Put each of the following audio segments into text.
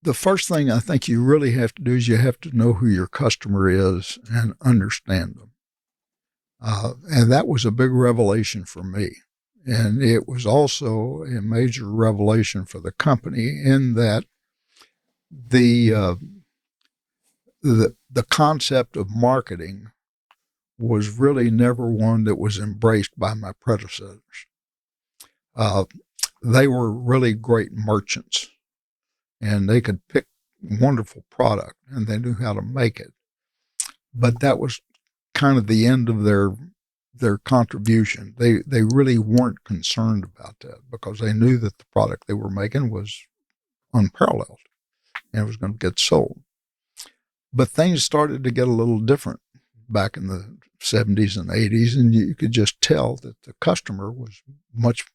the first thing I think you really have to do is you have to know who your customer is and understand them. And that was a big revelation for me. And it was also a major revelation for the company in that the concept of marketing was really never one that was embraced by my predecessors. They were really great merchants, and they could pick wonderful product, and they knew how to make it. But that was kind of the end of their contribution. They really weren't concerned about that because they knew that the product they were making was unparalleled and it was going to get sold. But things started to get a little different back in the 70s and 80s, and you could just tell that the customer was much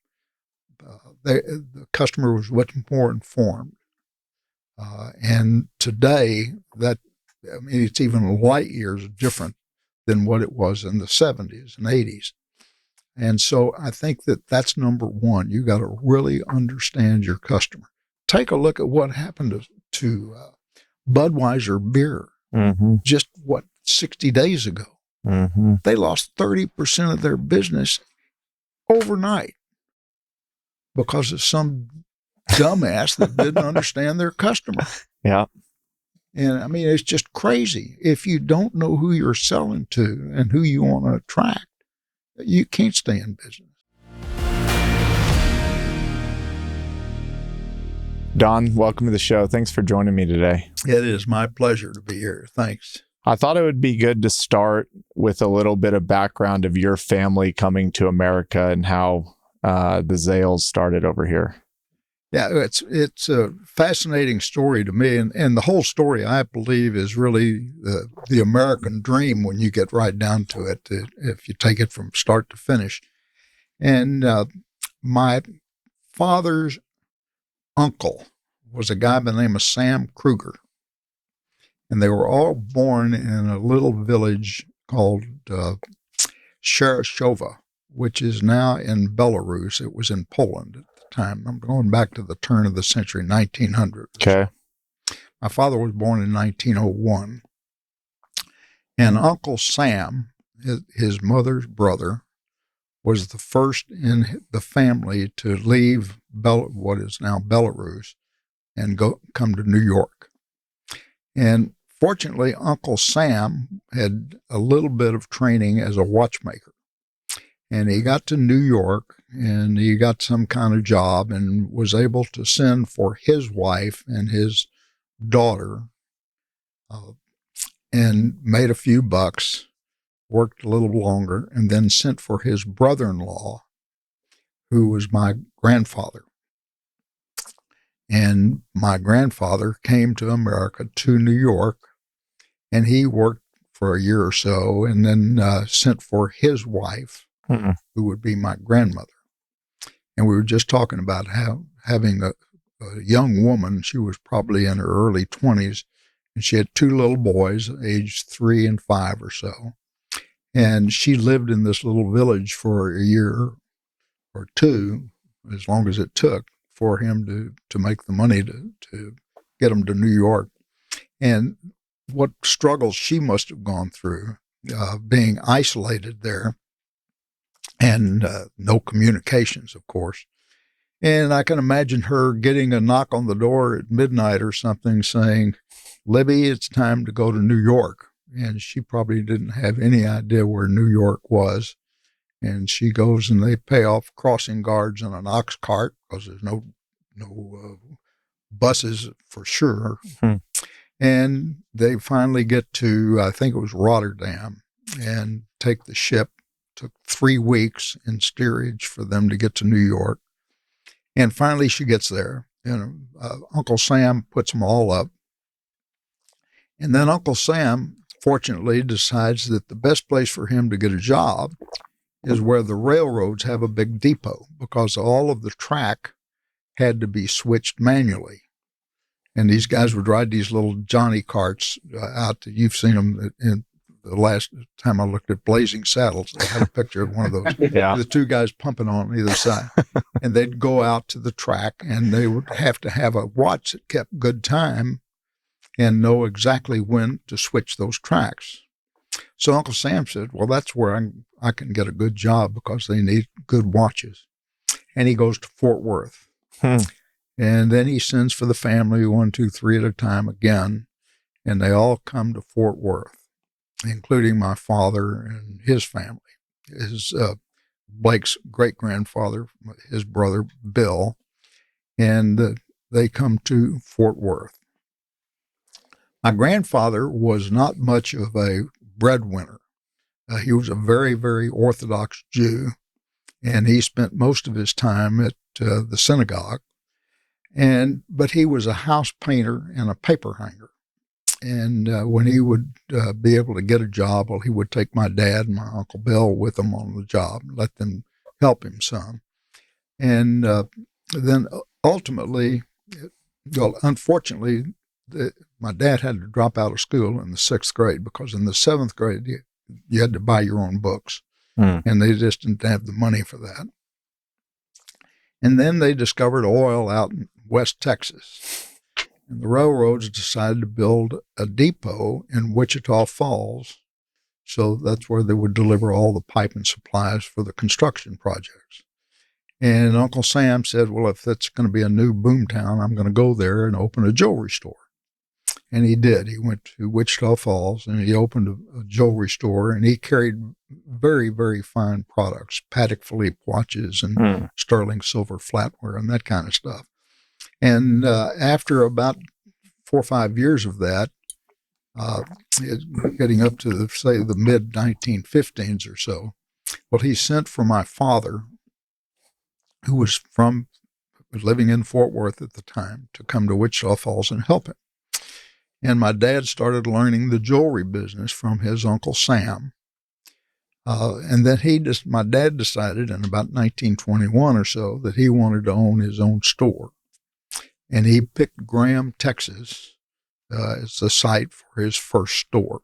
more informed. And today, it's even light years different than what it was in the 70s and 80s. And so I think that that's number one. You got to really understand your customer. Take a look at what happened to Budweiser beer just, 60 days ago. Mm-hmm. They lost 30% of their business overnight because of some dumbass that didn't understand their customer. Yeah. And it's just crazy. If you don't know who you're selling to and who you want to attract, you can't stay in business. Don, welcome to the show. Thanks for joining me today. It is my pleasure to be here. Thanks. I thought it would be good to start with a little bit of background of your family coming to America and how the Zales started over here. Yeah, it's a fascinating story to me, and the whole story, I believe, is really the American dream when you get right down to it, if you take it from start to finish. And my father's uncle was a guy by the name of Sam Kruger, and they were all born in a little village called Sharashova, which is now in Belarus. It was in Poland time. I'm going back to the turn of the century, 1900. Okay. My father was born in 1901. And Uncle Sam, his mother's brother, was the first in the family to leave what is now Belarus and come to New York. And fortunately, Uncle Sam had a little bit of training as a watchmaker. And he got to New York and he got some kind of job and was able to send for his wife and his daughter and made a few bucks, worked a little longer, and then sent for his brother-in-law, who was my grandfather. And my grandfather came to America, to New York, and he worked for a year or so and then sent for his wife, who would be my grandmother. And we were just talking about how having a young woman, she was probably in her early 20s, and she had two little boys, aged 3 and 5 or so. And she lived in this little village for a year or two, as long as it took for him to make the money to get him to New York. And what struggles she must have gone through, being isolated there, and no communications, of course. And I can imagine her getting a knock on the door at midnight or something saying, "Libby, it's time to go to New York." And she probably didn't have any idea where New York was. And she goes and they pay off crossing guards in an ox cart because there's no buses for sure. And they finally get to, I think it was Rotterdam, and take the ship. Took 3 weeks in steerage for them to get to New York. And finally she gets there, and Uncle Sam puts them all up. And then Uncle Sam, fortunately, decides that the best place for him to get a job is where the railroads have a big depot, because all of the track had to be switched manually. And these guys would ride these little Johnny carts out. You've seen them in the last time I looked at Blazing Saddles, they had a picture of one of those. Yeah. The two guys pumping on either side. And they'd go out to the track, and they would have to have a watch that kept good time and know exactly when to switch those tracks. So Uncle Sam said, well, that's where I can get a good job because they need good watches. And he goes to Fort Worth. And then he sends for the family 1, 2, 3 at a time again. And they all come to Fort Worth, including my father and his family. Blake's great-grandfather, his brother, Bill. And they come to Fort Worth. My grandfather was not much of a breadwinner. He was a very, very Orthodox Jew, and he spent most of his time at the synagogue. But he was a house painter and a paper hanger. And when he would be able to get a job, well, he would take my dad and my Uncle Bill with him on the job, let them help him some. And then ultimately, well, unfortunately, my dad had to drop out of school in the 6th grade because in the 7th grade, you had to buy your own books. And they just didn't have the money for that. And then they discovered oil out in West Texas. And the railroads decided to build a depot in Wichita Falls. So that's where they would deliver all the pipe and supplies for the construction projects. And Uncle Sam said, well, if that's going to be a new boomtown, I'm going to go there and open a jewelry store. And he did. He went to Wichita Falls and he opened a jewelry store, and he carried very, very fine products, Patek Philippe watches and sterling silver flatware and that kind of stuff. And after about 4 or 5 years of that, getting up to, say, the mid-1915s or so, well, he sent for my father, who was living in Fort Worth at the time, to come to Wichita Falls and help him. And my dad started learning the jewelry business from his Uncle Sam. And then my dad decided in about 1921 or so that he wanted to own his own store. And he picked Graham, Texas, as the site for his first store.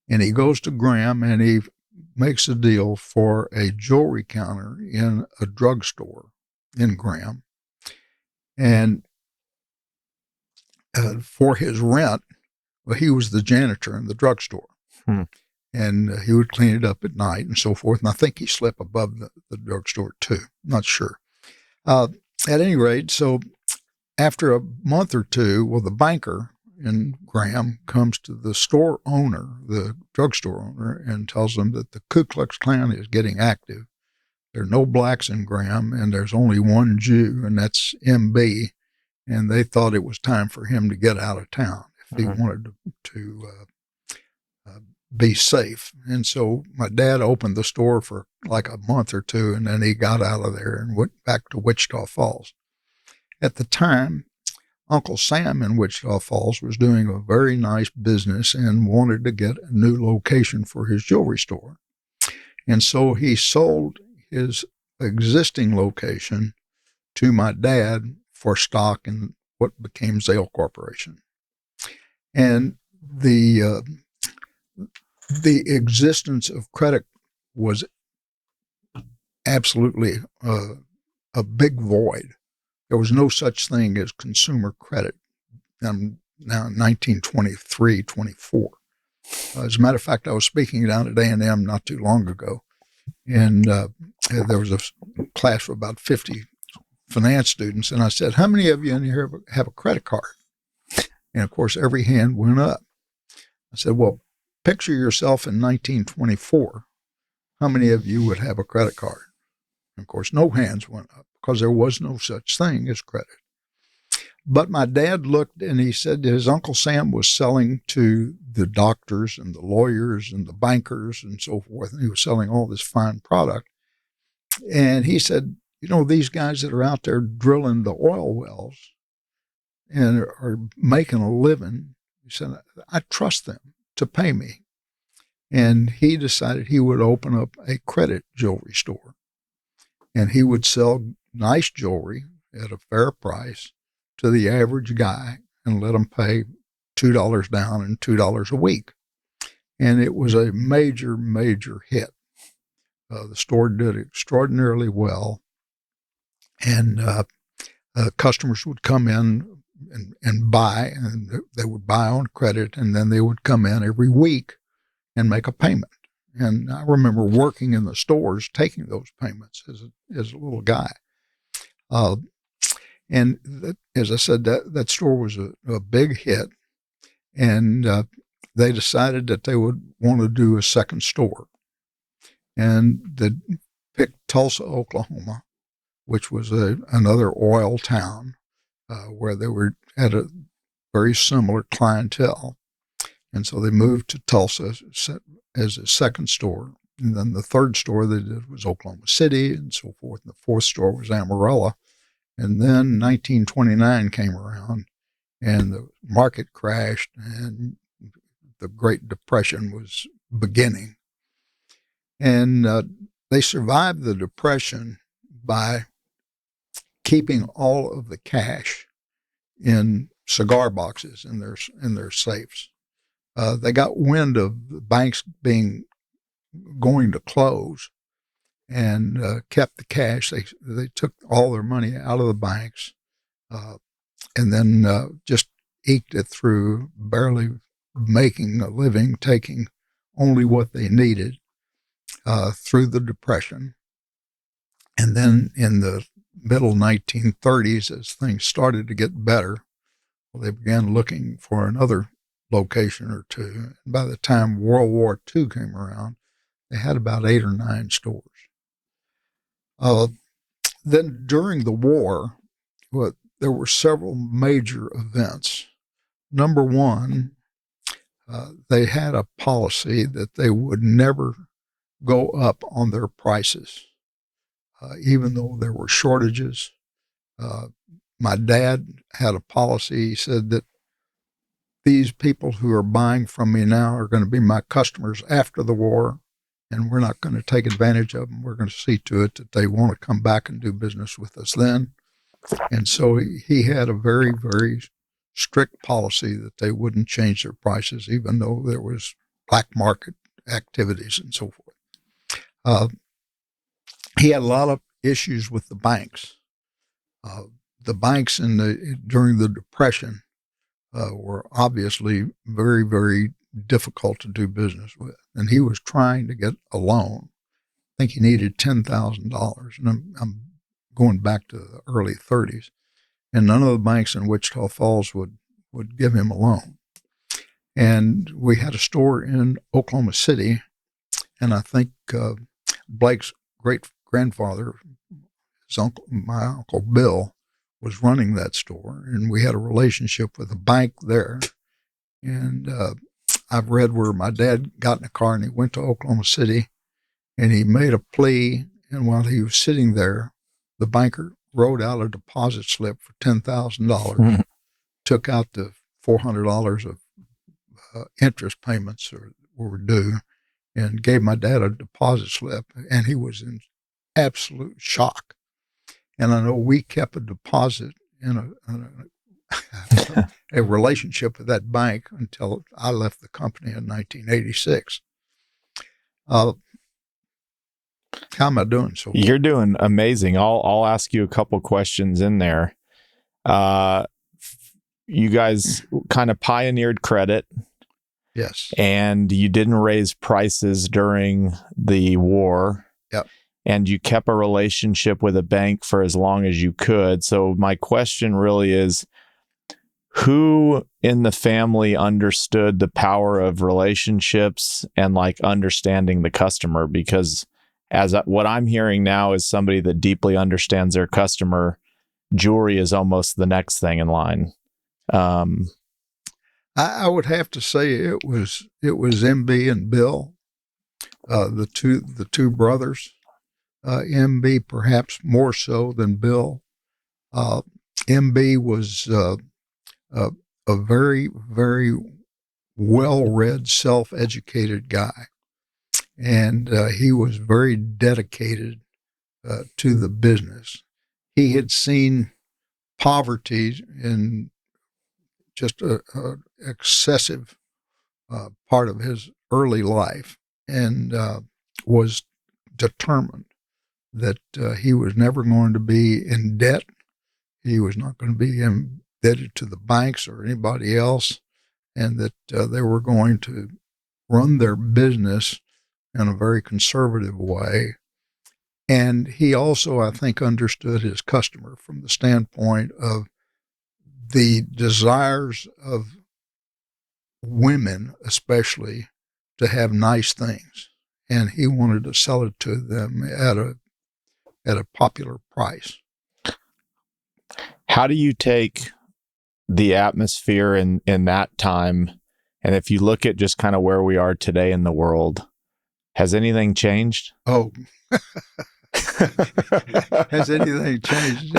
And he goes to Graham and he makes a deal for a jewelry counter in a drugstore in Graham. And for his rent, well, he was the janitor in the drugstore. And he would clean it up at night and so forth. And I think he slept above the drugstore too. I'm not sure. At any rate, so after a month or two, well, the banker in Graham comes to the store owner, the drugstore owner, and tells them that the Ku Klux Klan is getting active. There are no blacks in Graham, and there's only one Jew, and that's MB. And they thought it was time for him to get out of town if he wanted to be safe. And so my dad opened the store for like a month or two, and then he got out of there and went back to Wichita Falls. At the time, Uncle Sam in Wichita Falls was doing a very nice business and wanted to get a new location for his jewelry store. And so he sold his existing location to my dad for stock in what became Zale Corporation. And the existence of credit was absolutely a big void. There was no such thing as consumer credit. I'm now in 1923, 24. As a matter of fact, I was speaking down at A&M not too long ago, and there was a class of about 50 finance students, and I said, how many of you in here have a credit card? And, of course, every hand went up. I said, well, picture yourself in 1924. How many of you would have a credit card? And, of course, no hands went up because there was no such thing as credit. But my dad looked and he said his Uncle Sam was selling to the doctors and the lawyers and the bankers and so forth, and he was selling all this fine product. And he said, you know, these guys that are out there drilling the oil wells and are making a living, he said, I trust them to pay me. And he decided he would open up a credit jewelry store. And he would sell nice jewelry at a fair price to the average guy and let them pay $2 down and $2 a week. and it was a major, major hit. The store did extraordinarily well, and customers would come in and buy, and they would buy on credit, and then they would come in every week and make a payment. And I remember working in the stores taking those payments as a little guy. As I said, that store was a big hit, and they decided that they would want to do a second store. And they picked Tulsa, Oklahoma, which was another oil town where they had a very similar clientele. And so they moved to Tulsa as a second store. And then the third store they did was Oklahoma City and so forth. And the fourth store was Amarillo. And then 1929 came around and the market crashed and the Great Depression was beginning. And they survived the Depression by keeping all of the cash in cigar boxes in their safes. They got wind of the banks going to close and kept the cash. They took all their money out of the banks and then just eked it through, barely making a living, taking only what they needed through the Depression. And then in the middle 1930s, as things started to get better, they began looking for another location or two. And by the time World War II came around, they had about 8 or 9 stores. Then during the war, there were several major events. Number one, they had a policy that they would never go up on their prices, even though there were shortages. My dad had a policy. He said that these people who are buying from me now are going to be my customers after the war, and we're not going to take advantage of them. We're going to see to it that they want to come back and do business with us then. And so he had a very, very strict policy that they wouldn't change their prices, even though there was black market activities and so forth. He had a lot of issues with the banks. The banks during the Depression were obviously very, very difficult to do business with. And he was trying to get a loan. I think he needed $10,000. And I'm going back to the early 30s. And none of the banks in Wichita Falls would give him a loan. And we had a store in Oklahoma City. And I think Blake's great-grandfather, my Uncle Bill, was running that store. And we had a relationship with a bank there. And I've read where my dad got in a car and he went to Oklahoma City and he made a plea. And while he was sitting there, the banker wrote out a deposit slip for $10,000, took out the $400 of interest payments were due, and gave my dad a deposit slip. And he was in absolute shock. And I know we kept a deposit in a relationship with that bank until I left the company in 1986. How am I doing so far? You're doing amazing. I'll ask you a couple questions in there. You guys kind of pioneered credit. Yes. And you didn't raise prices during the war. Yep. And you kept a relationship with a bank for as long as you could. So my question really is, who in the family understood the power of relationships and like understanding the customer? Because what I'm hearing now is somebody that deeply understands their customer. Jewelry is almost the next thing in line. I would have to say it was MB and Bill, the two brothers. MB perhaps more so than Bill. MB was a very, very well-read, self-educated guy. And he was very dedicated to the business. He had seen poverty in just an excessive part of his early life and was determined that he was never going to be in debt. He was not going to be indebted to the banks or anybody else, and that they were going to run their business in a very conservative way. And he also, I think, understood his customer from the standpoint of the desires of women, especially, to have nice things. And he wanted to sell it to them at a popular price. How do you take the atmosphere in that time, and if you look at just kind of where we are today in the world, has anything changed? Oh, has anything changed?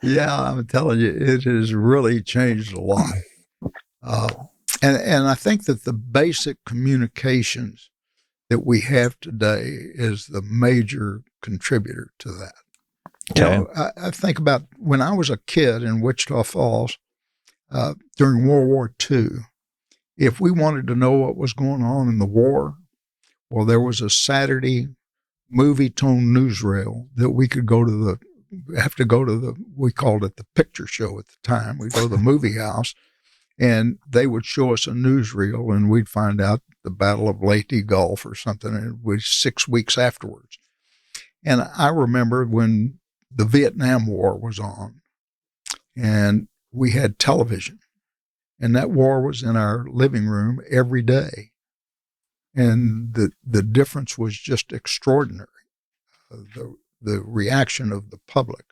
Yeah, I'm telling you, it has really changed a lot. And I think that the basic communications that we have today is the major contributor to that. Okay. You know, I think about when I was a kid in Wichita Falls during World War II, if we wanted to know what was going on in the war, well, there was a Saturday movie tone newsreel that we could go to we called it the picture show at the time. We'd go to the movie house and they would show us a newsreel and we'd find out the Battle of Leyte Gulf or something, and it was 6 weeks afterwards. And I remember when the Vietnam War was on and we had television, and that war was in our living room every day. And the difference was just extraordinary. The reaction of the public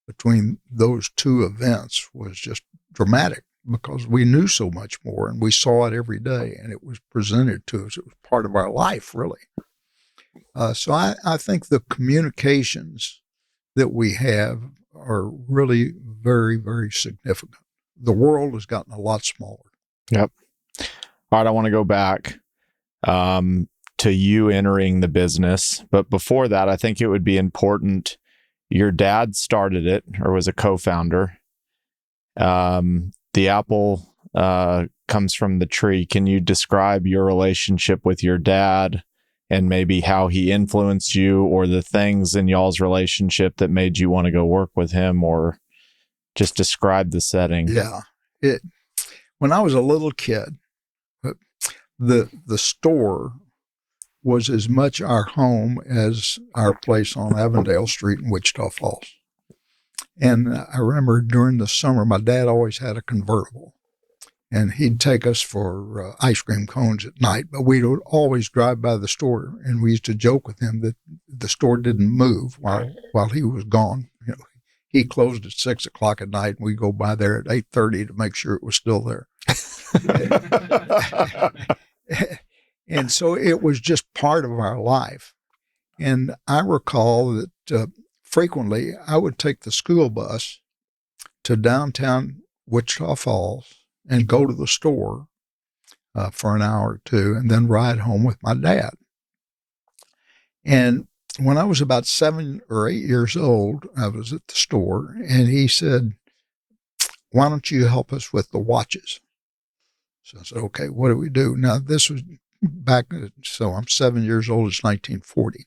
between those two events was just dramatic because we knew so much more and we saw it every day and it was presented to us. It was part of our life, really. So I think the communications that we have are really very, very significant. The world has gotten a lot smaller. Yep. All right, I want to go back to you entering the business. But before that, I think it would be important. Your dad started it or was a co-founder. The apple comes from the tree. Can you describe your relationship with your dad and maybe how he influenced you or the things in y'all's relationship that made you want to go work with him, or just describe the setting? Yeah. When I was a little kid, the store was as much our home as our place on Avondale Street in Wichita Falls. And I remember during the summer, my dad always had a convertible, and he'd take us for ice cream cones at night, but we would always drive by the store, and we used to joke with him that the store didn't move while he was gone. You know, he closed at 6 o'clock at night, and we'd go by there at 8:30 to make sure it was still there. And so it was just part of our life. And I recall that frequently I would take the school bus to downtown Wichita Falls and go to the store for an hour or two and then ride home with my dad. And when I was about 7 or 8 years old, I was at the store and he said, "Why don't you help us with the watches?" So I said, "Okay, what do we do?" Now, this was back, so I'm 7 years old, it's 1940.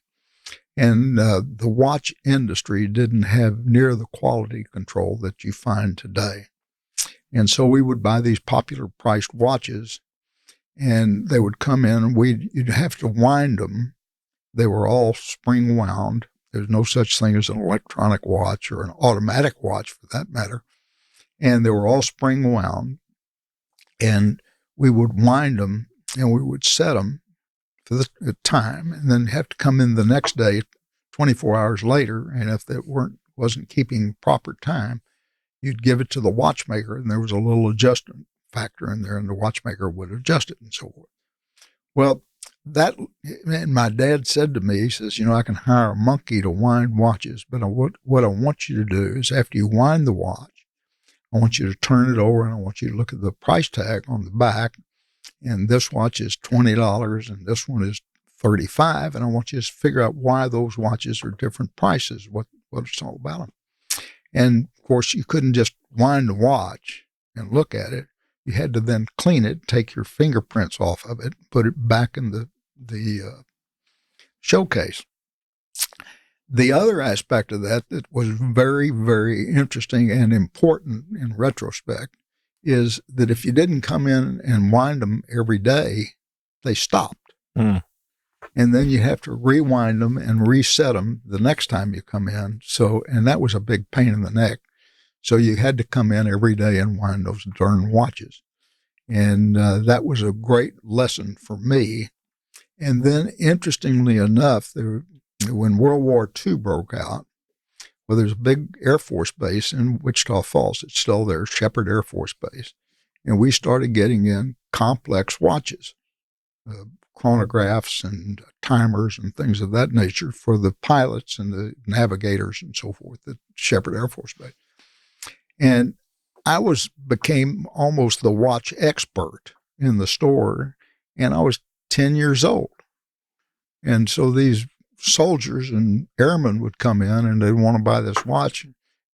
And the watch industry didn't have near the quality control that you find today. And so we would buy these popular priced watches, and they would come in, and you'd have to wind them. They were all spring wound. There's no such thing as an electronic watch or an automatic watch for that matter. And they were all spring wound. And we would wind them and we would set them for the time and then have to come in the next day, 24 hours later. And if that wasn't keeping proper time, you'd give it to the watchmaker, and there was a little adjustment factor in there, and the watchmaker would adjust it and so forth. Well, and my dad said to me, he says, "I can hire a monkey to wind watches, but what I want you to do is after you wind the watch, I want you to turn it over and I want you to look at the price tag on the back. And this watch is $20 and this one is $35. And I want you to figure out why those watches are different prices, what it's all about them." And of course, you couldn't just wind the watch and look at it. You had to then clean it, take your fingerprints off of it, put it back in the showcase. The other aspect of that was very, very interesting and important in retrospect is that if you didn't come in and wind them every day, they stopped. And then you have to rewind them and reset them the next time you come in. And that was a big pain in the neck. So you had to come in every day and wind those darn watches. And that was a great lesson for me. And then, interestingly enough, when World War II broke out, well, there's a big Air Force base in Wichita Falls. It's still there, Shepherd Air Force Base. And we started getting in complex watches, chronographs and timers and things of that nature for the pilots and the navigators and so forth at Shepherd Air Force Base. And I became almost the watch expert in the store, and I was 10 years old. And so these soldiers and airmen would come in and they'd want to buy this watch.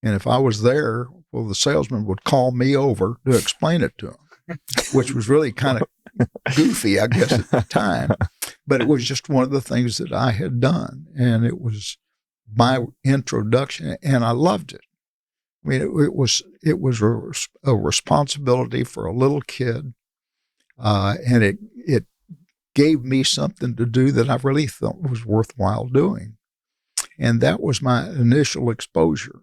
And if I was there, well, the salesman would call me over to explain it to them, which was really kind of goofy, I guess, at the time. But it was just one of the things that I had done. And it was my introduction, and I loved it. I mean, it was a responsibility for a little kid, and it gave me something to do that I really thought was worthwhile doing. And that was my initial exposure.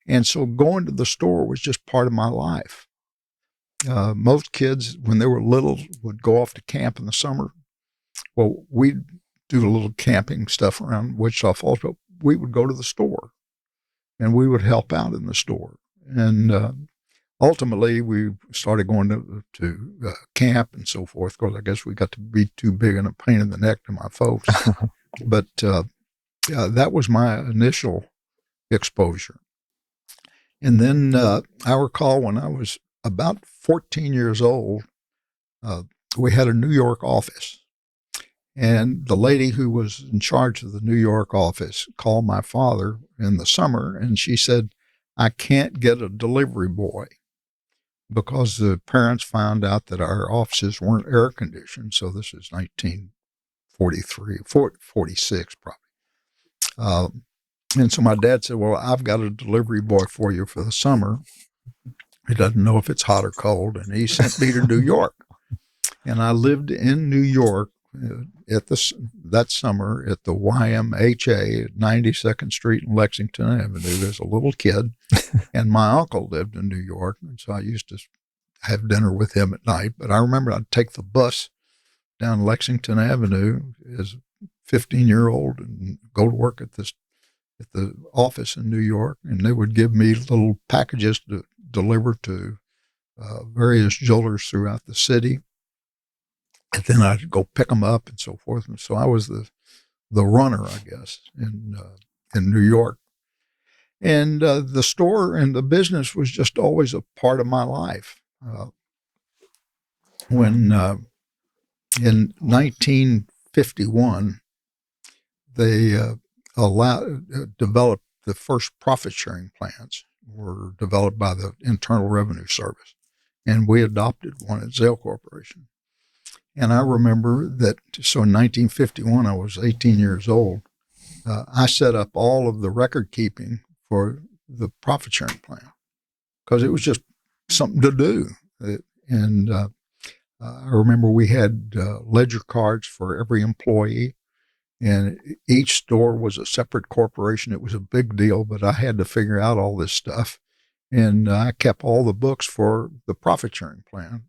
And so going to the store was just part of my life. Most kids, when they were little, would go off to camp in the summer. Well, we'd do a little camping stuff around Wichita Falls, but we would go to the store and we would help out in the store. And ultimately, we started going to camp and so forth. Of course, I guess we got to be too big and a pain in the neck to my folks. But that was my initial exposure. And then I recall when I was about 14 years old, we had a New York office. And the lady who was in charge of the New York office called my father in the summer, and she said, I can't get a delivery boy because the parents found out that our offices weren't air conditioned. So this is 46 probably. And so my dad said, well, I've got a delivery boy for you for the summer. He doesn't know if it's hot or cold. And he sent me to New York. And I lived in New York that summer at the YMHA at 92nd Street and Lexington Avenue as a little kid. And my uncle lived in New York. And so I used to have dinner with him at night. But I remember I'd take the bus down Lexington Avenue as a 15-year-old and go to work at the office in New York. And they would give me little packages to deliver to various jewelers throughout the city. And then I'd go pick them up and so forth. And so I was the runner, I guess, in New York. And the store and the business was just always a part of my life. When in 1951, they developed the first profit-sharing plans were developed by the Internal Revenue Service. And we adopted one at Zale Corporation. And I remember that, so in 1951, I was 18 years old. I set up all of the record keeping for the profit sharing plan because it was just something to do. And I remember we had ledger cards for every employee, and each store was a separate corporation. It was a big deal, but I had to figure out all this stuff. And I kept all the books for the profit sharing plan.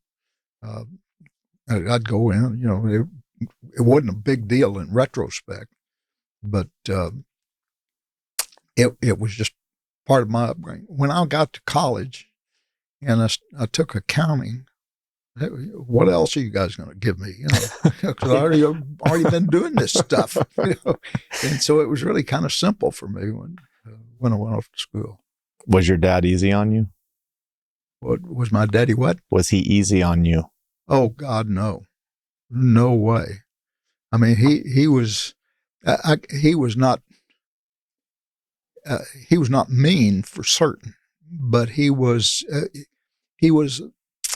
I'd go in, it wasn't a big deal in retrospect, but it was just part of my upbringing. When I got to college and I took accounting, what else are you guys going to give me? Because I already been doing this stuff. And so it was really kind of simple for me when I went off to school. Was your dad easy on you? What was my daddy? What was he easy on you? Oh God, no way. I mean, he was not mean for certain, but he was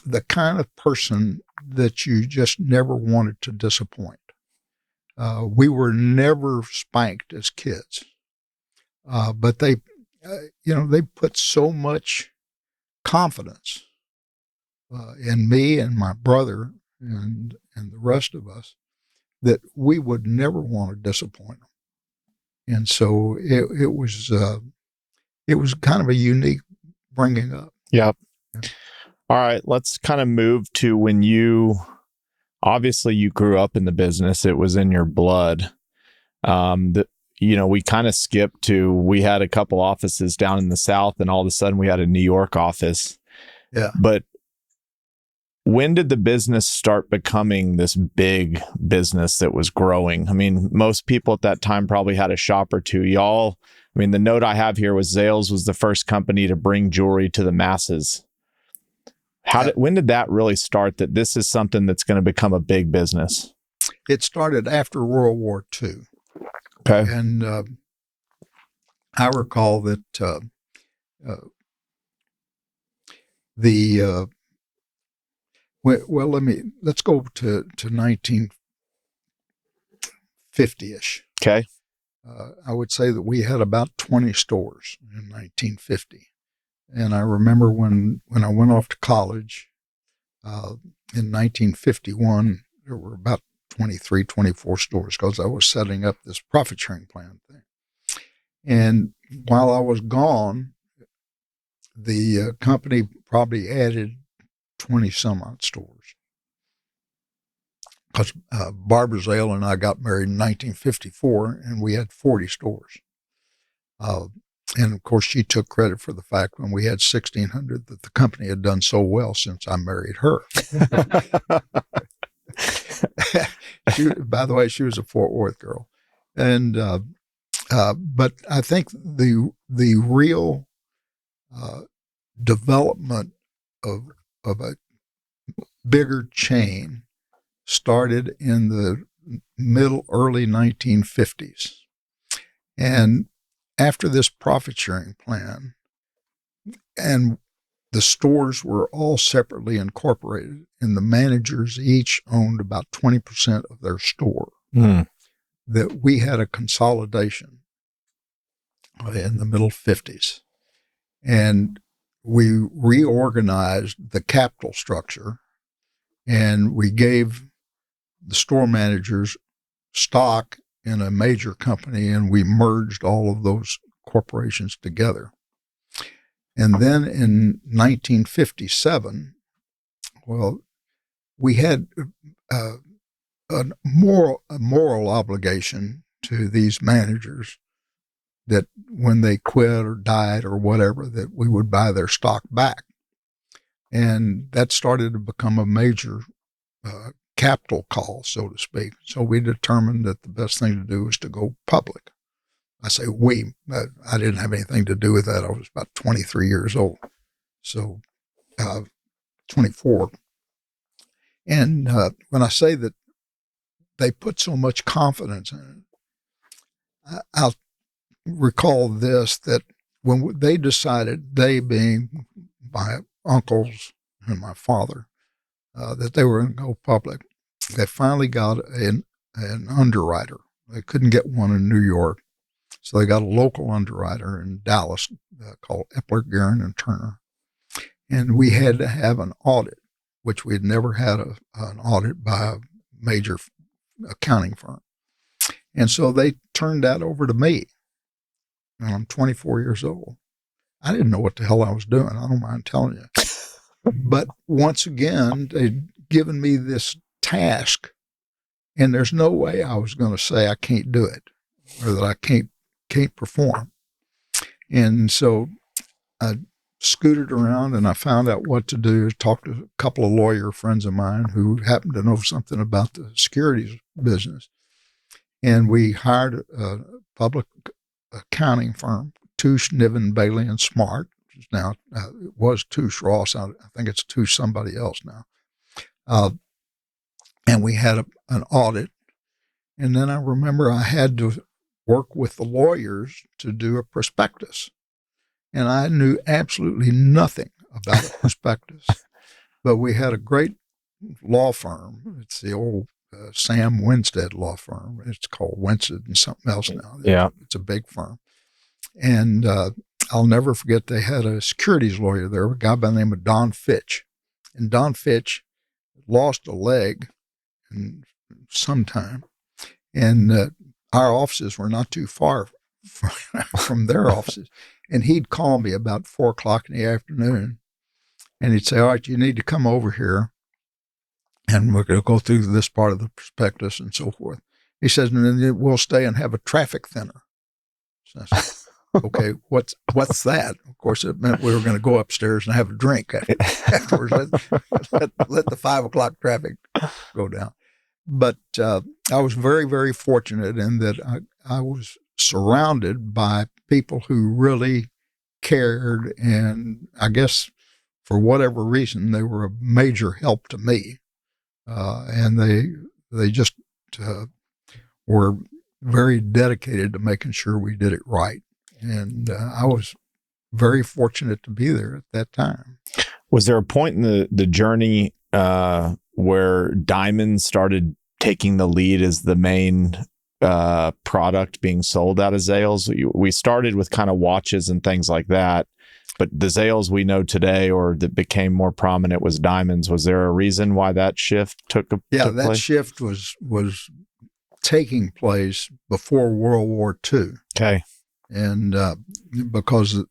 the kind of person that you just never wanted to disappoint. We were never spanked as kids, but they, they put so much confidence in me and my brother and the rest of us that we would never want to disappoint them. And so it was kind of a unique bringing up. Yep. Yeah. All right, let's kind of move to when obviously you grew up in the business. It was in your blood. We kind of skipped to, we had a couple offices down in the South, and all of a sudden we had a New York office. Yeah. But when did the business start becoming this big business that was growing? I mean, most people at that time probably had a shop or two. The note I have here was Zales was the first company to bring jewelry to the masses. When did that really start, that this is something that's going to become a big business? It started after World War II. Okay. And I recall that let's go to 1950-ish. Okay. I would say that we had about 20 stores in 1950. And I remember when I went off to college in 1951, there were about 23, 24 stores because I was setting up this profit sharing plan thing. And while I was gone, the company probably added 20 some odd stores. Because Barbara Zale and I got married in 1954, and we had 40 stores. And of course, she took credit for the fact when we had 1,600 that the company had done so well since I married her. By the way, she was a Fort Worth girl. And but I think the real development of a bigger chain started in the early 1950s. And after this profit sharing plan, and the stores were all separately incorporated, and the managers each owned about 20% of their store, that we had a consolidation in the middle 50s. And we reorganized the capital structure, and we gave the store managers stock in a major company, and we merged all of those corporations together. And then in 1957, we had a moral obligation to these managers that when they quit or died or whatever, that we would buy their stock back. And that started to become a major capital call, so to speak. So we determined that the best thing to do was to go public. I say we, I didn't have anything to do with that. I was about 23 years old. So 24. And when I say that they put so much confidence in it, I'll recall this, that when they decided, they being my uncles and my father, that they were going to go public, they finally got an underwriter. They couldn't get one in New York. So they got a local underwriter in Dallas called Epler, Guerin, and Turner. And we had to have an audit, which we had never had an audit by a major accounting firm. And so they turned that over to me. And I'm 24 years old. I didn't know what the hell I was doing. I don't mind telling you. But once again, they'd given me this task, and there's no way I was going to say I can't do it or that I can't perform. And so I scooted around and I found out what to do, talked to a couple of lawyer friends of mine who happened to know something about the securities business. And we hired a public accounting firm, Touche, Niven, Bailey, and Smart, which is now, it was Touche Ross. I think it's Touche somebody else now. And we had an audit. And then I remember I had to work with the lawyers to do a prospectus. And I knew absolutely nothing about a prospectus. But we had a great law firm. It's the old Sam Winstead law firm. It's called Winstead and something else now. Yeah. It's a big firm. And I'll never forget they had a securities lawyer there, a guy by the name of Don Fitch. And Don Fitch lost a leg in some time. And our offices were not too far from their offices. And he'd call me about 4 o'clock in the afternoon. And he'd say, all right, you need to come over here. And we're going to go through this part of the prospectus and so forth. He says, and then we'll stay and have a traffic thinner. So I said, okay, what's that? Of course, it meant we were going to go upstairs and have a drink afterwards. Let the 5 o'clock traffic go down. But I was very, very fortunate in that I was surrounded by people who really cared, and I guess for whatever reason, they were a major help to me. And they just were very dedicated to making sure we did it right. And I was very fortunate to be there at that time. Was there a point in the journey where diamonds started taking the lead as the main product being sold out of Zales? We started with kind of watches and things like that, but the Zales we know today, or that became more prominent, was diamonds. Was there a reason why that shift took place? That shift was taking place before World War II. Okay. And because,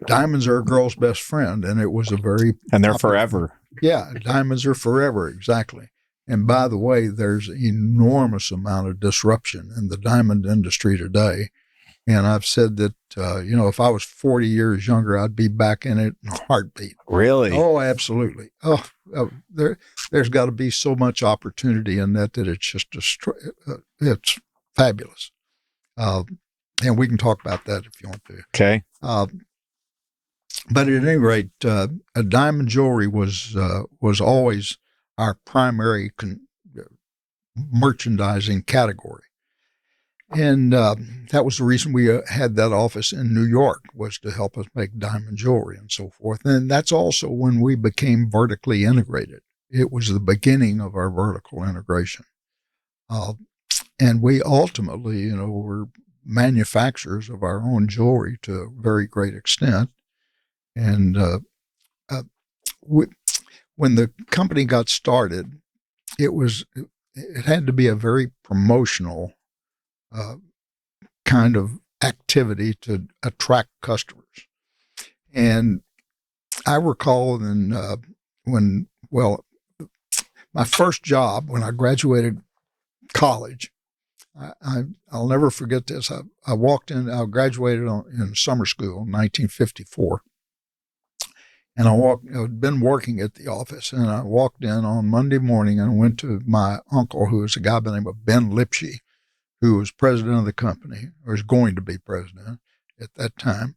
diamonds are a girl's best friend, and it was a very... And they're forever. Yeah, diamonds are forever, exactly. And by the way, there's an enormous amount of disruption in the diamond industry today. And I've said that, if I was 40 years younger, I'd be back in it in a heartbeat. Really? Oh, absolutely. There's got to be so much opportunity in that it's just it's fabulous. And we can talk about that if you want to. Okay. But at any rate, a diamond jewelry was always our primary merchandising category. And that was the reason we had that office in New York, was to help us make diamond jewelry and so forth. And that's also when we became vertically integrated. It was the beginning of our vertical integration. And we ultimately, were manufacturers of our own jewelry to a very great extent. And when the company got started, it had to be a very promotional kind of activity to attract customers. And I recall my first job when I graduated college, I'll never forget this. I walked in, I graduated in summer school in 1954. And I'd been working at the office, and I walked in on Monday morning and went to my uncle, who was a guy by the name of Ben Lipshy, who was president of the company, or was going to be president at that time.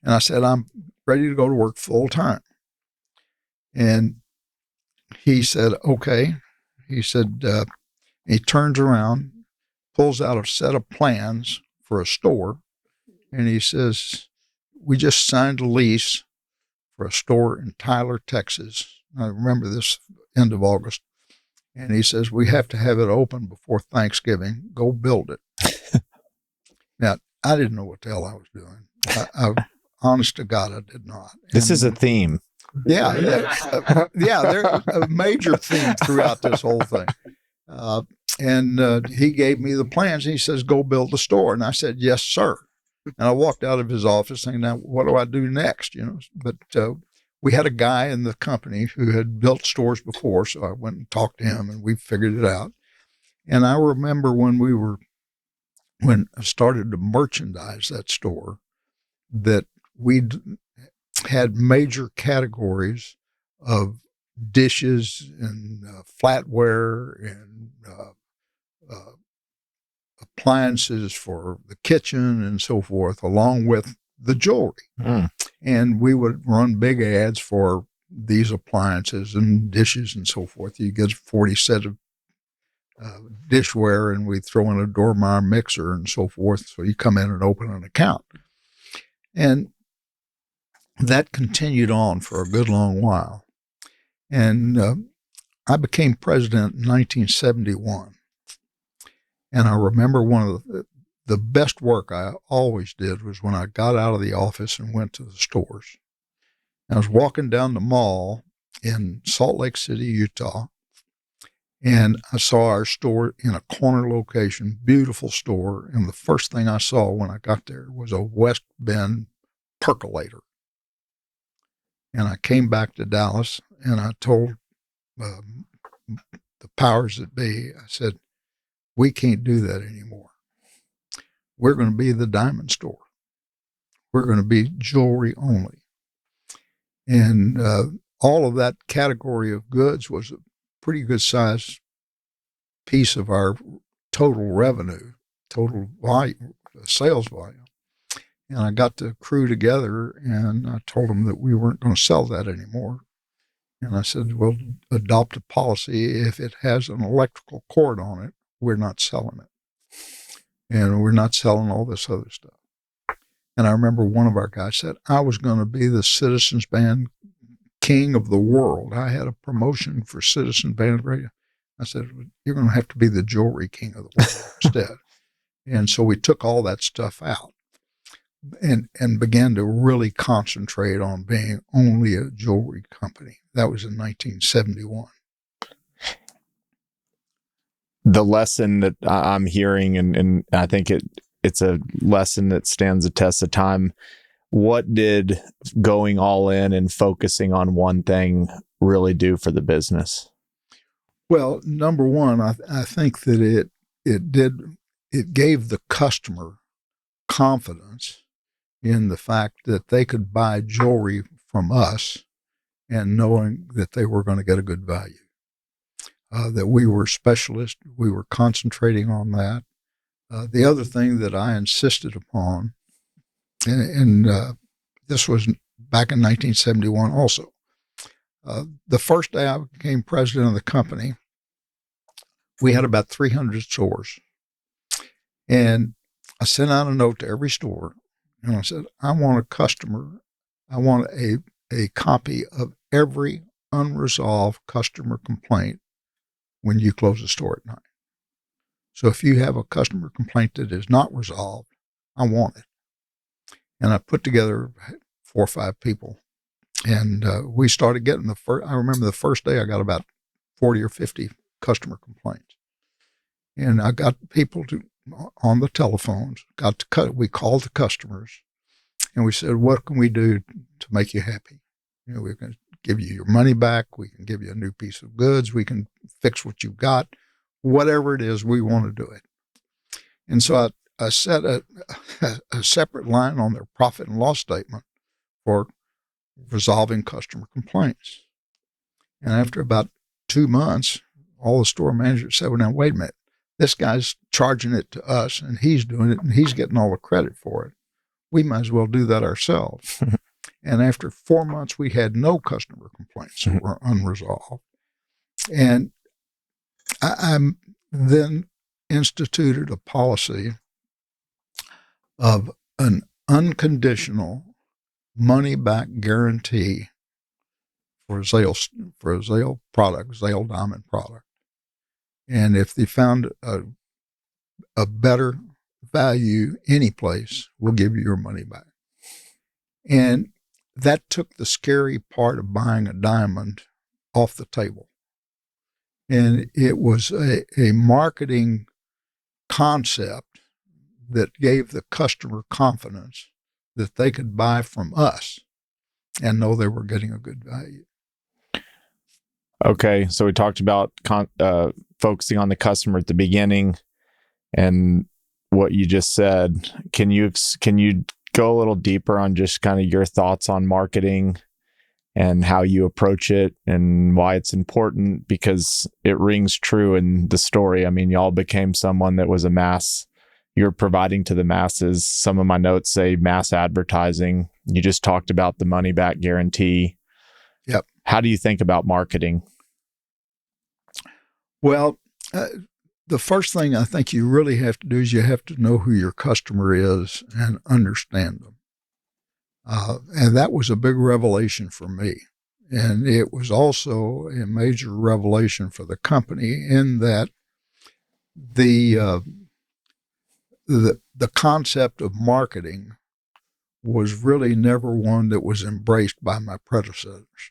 And I said, I'm ready to go to work full time. And he said, okay. He said, he turns around, pulls out a set of plans for a store, and he says, we just signed a lease for a store in Tyler, Texas. I remember this, end of August. And he says, we have to have it open before Thanksgiving. Go build it. Now, I didn't know what the hell I was doing. I honest to God, I did not. This is a theme. Yeah. There's a major theme throughout this whole thing. And he gave me the plans, and he says, go build the store. And I said, yes, sir. And I walked out of his office saying, now, what do I do next? But we had a guy in the company who had built stores before, so I went and talked to him, and we figured it out. And I remember when I started to merchandise that store, that we had major categories of dishes and flatware and appliances for the kitchen and so forth, along with the jewelry. And we would run big ads for these appliances and dishes and so forth. You get 40 sets of dishware, and we throw in a Dormeyer mixer and so forth. So you come in and open an account. And that continued on for a good long while. And I became president in 1971. And I remember one of the best work I always did was when I got out of the office and went to the stores. I was walking down the mall in Salt Lake City, Utah, and I saw our store in a corner location, beautiful store. And the first thing I saw when I got there was a West Bend percolator. And I came back to Dallas and I told the powers that be, I said, we can't do that anymore. We're going to be the diamond store. We're going to be jewelry only. And all of that category of goods was a pretty good size piece of our total revenue, total volume, sales volume. And I got the crew together and I told them that we weren't going to sell that anymore. And I said, well, adopt a policy. If it has an electrical cord on it, we're not selling it. And we're not selling all this other stuff. And I remember one of our guys said, I was going to be the Citizens Band king of the world. I had a promotion for Citizen Band Radio. I said, you're going to have to be the jewelry king of the world instead. And so we took all that stuff out and began to really concentrate on being only a jewelry company. That was in 1971. The lesson that I'm hearing, and I think it's a lesson that stands the test of time. What did going all in and focusing on one thing really do for the business? Well, number one, I think that it gave the customer confidence in the fact that they could buy jewelry from us and knowing that they were going to get a good value. That we were specialists, we were concentrating on that. The other thing that I insisted upon, and this was back in 1971 also, the first day I became president of the company, we had about 300 stores. And I sent out a note to every store, and I said, I want a copy of every unresolved customer complaint when you close the store at night. So if you have a customer complaint that is not resolved, I want it. And I put together 4 or 5 people, and we started getting I remember the first day I got about 40 or 50 customer complaints. And I got people on the telephones, we called the customers, and we said, what can we do to make you happy? You know, we can give you your money back. We can give you a new piece of goods. We can fix what you've got. Whatever it is, we want to do it. And so I set a separate line on their profit and loss statement for resolving customer complaints. And after about 2 months, all the store managers said, well, now, wait a minute. This guy's charging it to us, and he's doing it, and he's getting all the credit for it. We might as well do that ourselves. And after 4 months, we had no customer complaints that were unresolved. And I then instituted a policy of an unconditional money-back guarantee for a Zale product, Zale Diamond product. And if they found a better value any place, we'll give you your money back. And that took the scary part of buying a diamond off the table. And it was a marketing concept that gave the customer confidence that they could buy from us and know they were getting a good value. Okay, so we talked about focusing on the customer at the beginning, and what you just said. Can you go a little deeper on just kind of your thoughts on marketing and how you approach it and why it's important? Because it rings true in the story. I mean, y'all became someone that was you're providing to the masses. Some of my notes say mass advertising. You just talked about the money back guarantee. Yep. How do you think about marketing? Well, the first thing I think you really have to do is you have to know who your customer is and understand them. And that was a big revelation for me. And it was also a major revelation for the company in that the concept of marketing was really never one that was embraced by my predecessors.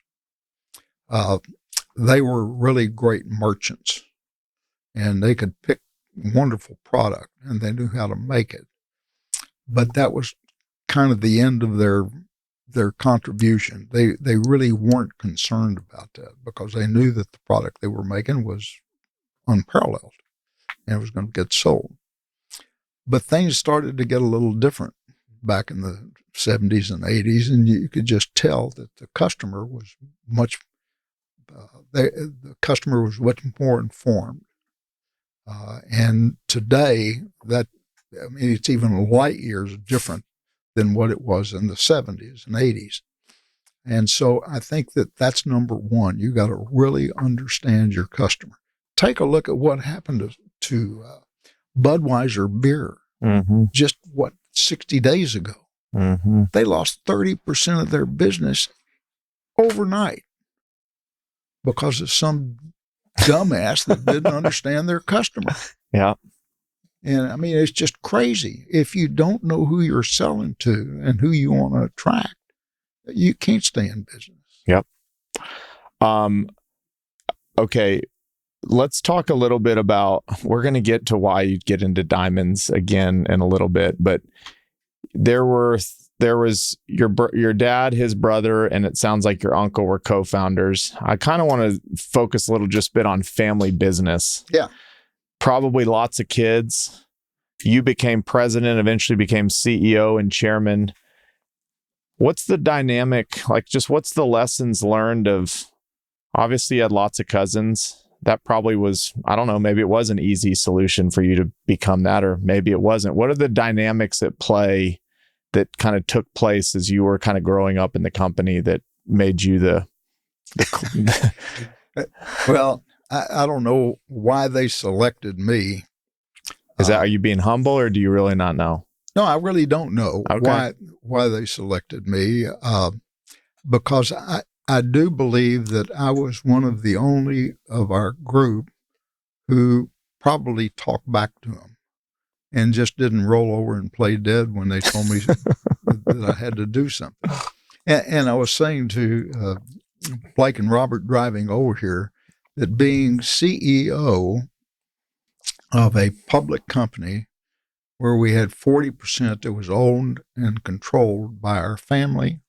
They were really great merchants, and they could pick wonderful product, and they knew how to make it. But that was kind of the end of their contribution. They really weren't concerned about that because they knew that the product they were making was unparalleled and it was going to get sold. But things started to get a little different back in the 70s and 80s, and you could just tell that the customer was much more informed. And today, it's even light years different than what it was in the 70s and 80s. And so I think that that's number one. You got to really understand your customer. Take a look at what happened to Budweiser beer just 60 days ago. They lost 30% of their business overnight because of some dumbass that didn't understand their customer. Yeah. And it's just crazy. If you don't know who you're selling to and who you want to attract, you can't stay in business. Yep. Okay. Let's talk a little bit about, we're going to get to why you get into diamonds again in a little bit, but there was your dad, his brother, and it sounds like your uncle were co-founders. I kind of want to focus a little just bit on family business. Yeah. Probably lots of kids. You became president, eventually became CEO and chairman. What's the dynamic, like just what's the lessons learned of, obviously you had lots of cousins. That probably was, I don't know, maybe it was an easy solution for you to become that, or maybe it wasn't. What are the dynamics at play that kind of took place as you were kind of growing up in the company that made you the Well, I don't know why they selected me. Are you being humble, or do you really not know? No, I really don't know Okay. why they selected me, because I do believe that I was one of the only of our group who probably talked back to them and just didn't roll over and play dead when they told me that I had to do something. And I was saying to Blake and Robert driving over here that being CEO of a public company where we had 40% that was owned and controlled by our family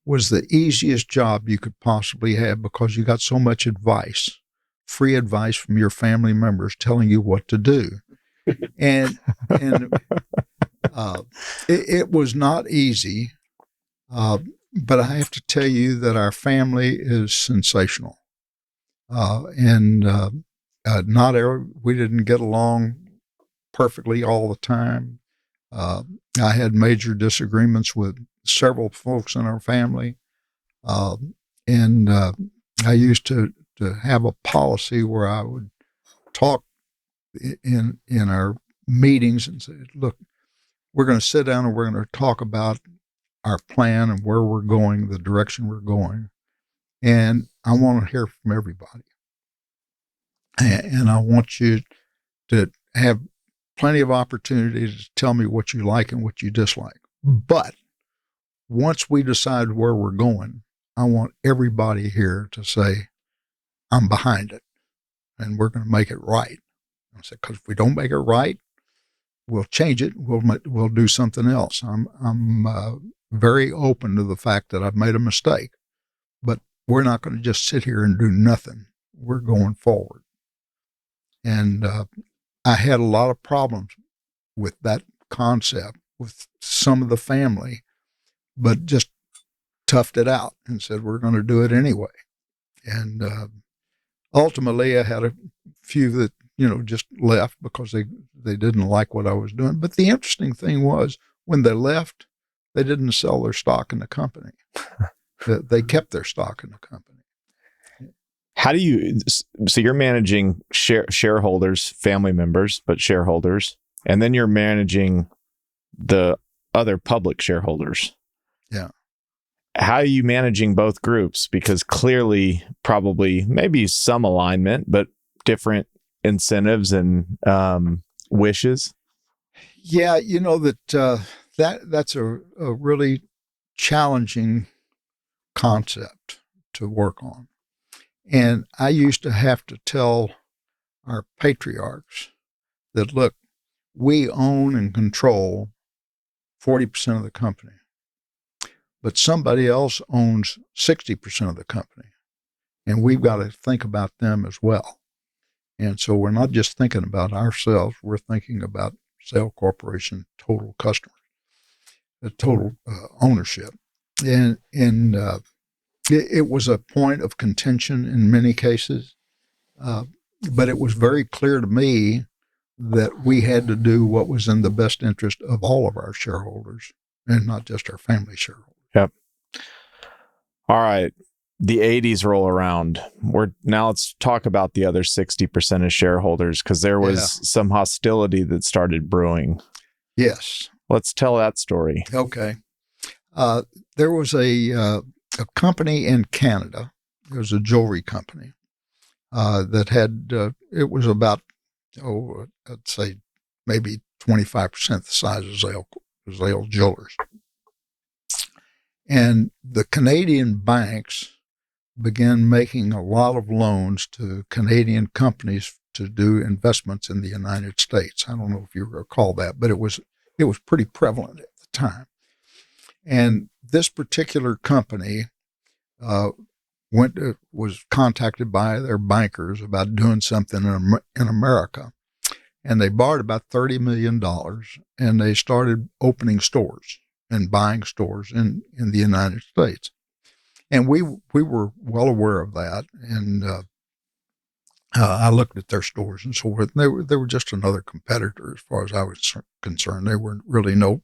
was the easiest job you could possibly have because you got so much advice, free advice from your family members telling you what to do. And it was not easy, but I have to tell you that our family is sensational. We didn't get along perfectly all the time. I had major disagreements with several folks in our family. And I used to have a policy where I would talk in our meetings and say, look, we're going to sit down and we're going to talk about our plan and where we're going, the direction we're going. And I want to hear from everybody. And I want you to have plenty of opportunity to tell me what you like and what you dislike. But once we decide where we're going, I want everybody here to say, I'm behind it and we're going to make it right. I said, because if we don't make it right, we'll change it. We'll do something else. I'm very open to the fact that I've made a mistake, but we're not going to just sit here and do nothing. We're going forward. And I had a lot of problems with that concept with some of the family, but just toughed it out and said, we're going to do it anyway. And ultimately, I had a few that, just left because they didn't like what I was doing. But the interesting thing was when they left, they didn't sell their stock in the company. They kept their stock in the company. How do you, so you're managing shareholders, family members, but shareholders, and then you're managing the other public shareholders. Yeah. how are you managing both groups? Because clearly, probably, maybe some alignment, but different incentives and wishes. Yeah, that's a really challenging concept to work on. And I used to have to tell our patriarchs that, look, we own and control 40% of the company, but somebody else owns 60% of the company. And we've got to think about them as well. And so we're not just thinking about ourselves, we're thinking about Zale Corporation total customers, the total ownership. And it was a point of contention in many cases, but it was very clear to me that we had to do what was in the best interest of all of our shareholders and not just our family shareholders. Yep. All right. The 80s roll around. Now let's talk about the other 60% of shareholders, because there was some hostility that started brewing. Yes. Let's tell that story. Okay. There was a company in Canada. It was a jewelry company that had, it was about, I'd say maybe 25% the size of Zale Jewelers. And the Canadian banks began making a lot of loans to Canadian companies to do investments in the United States. I don't know if you recall that, but it was pretty prevalent at the time. And this particular company was contacted by their bankers about doing something in America. And they borrowed about $30 million, and they started opening stores and buying stores in the United States. And we were well aware of that, and I looked at their stores and so forth. And they were just another competitor as far as I was concerned. They were really no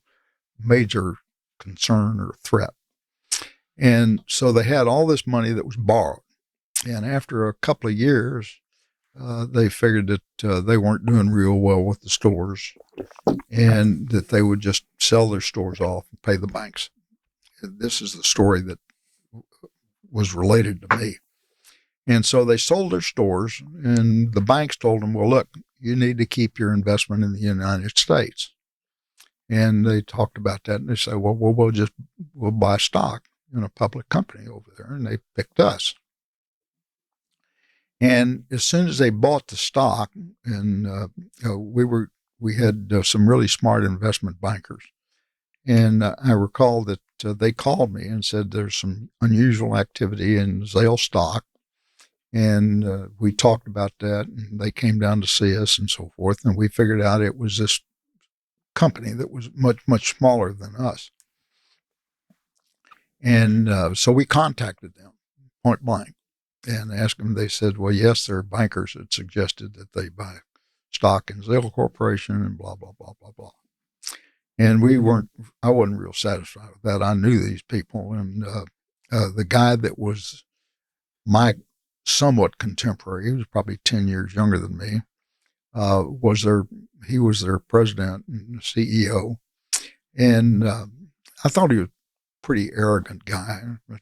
major concern or threat. And so they had all this money that was borrowed. And after a couple of years, they figured that they weren't doing real well with the stores, and that they would just sell their stores off and pay the banks. This is the story that was related to me. And so they sold their stores, and the banks told them, well, look, you need to keep your investment in the United States. And they talked about that, and they said, well, we'll buy stock in a public company over there. And they picked us. And as soon as they bought the stock, and we had some really smart investment bankers, and I recall that they called me and said there's some unusual activity in Zale stock, and we talked about that, and they came down to see us and so forth, and we figured out it was this company that was much smaller than us. And so we contacted them point blank and asked them. They said, well, yes, their bankers had suggested that they buy stock in Zale Corporation and blah, blah, blah, blah, blah. And I wasn't real satisfied with that. I knew these people, and the guy that was my somewhat contemporary, he was probably 10 years younger than me, he was their president and CEO. And I thought he was a pretty arrogant guy, but,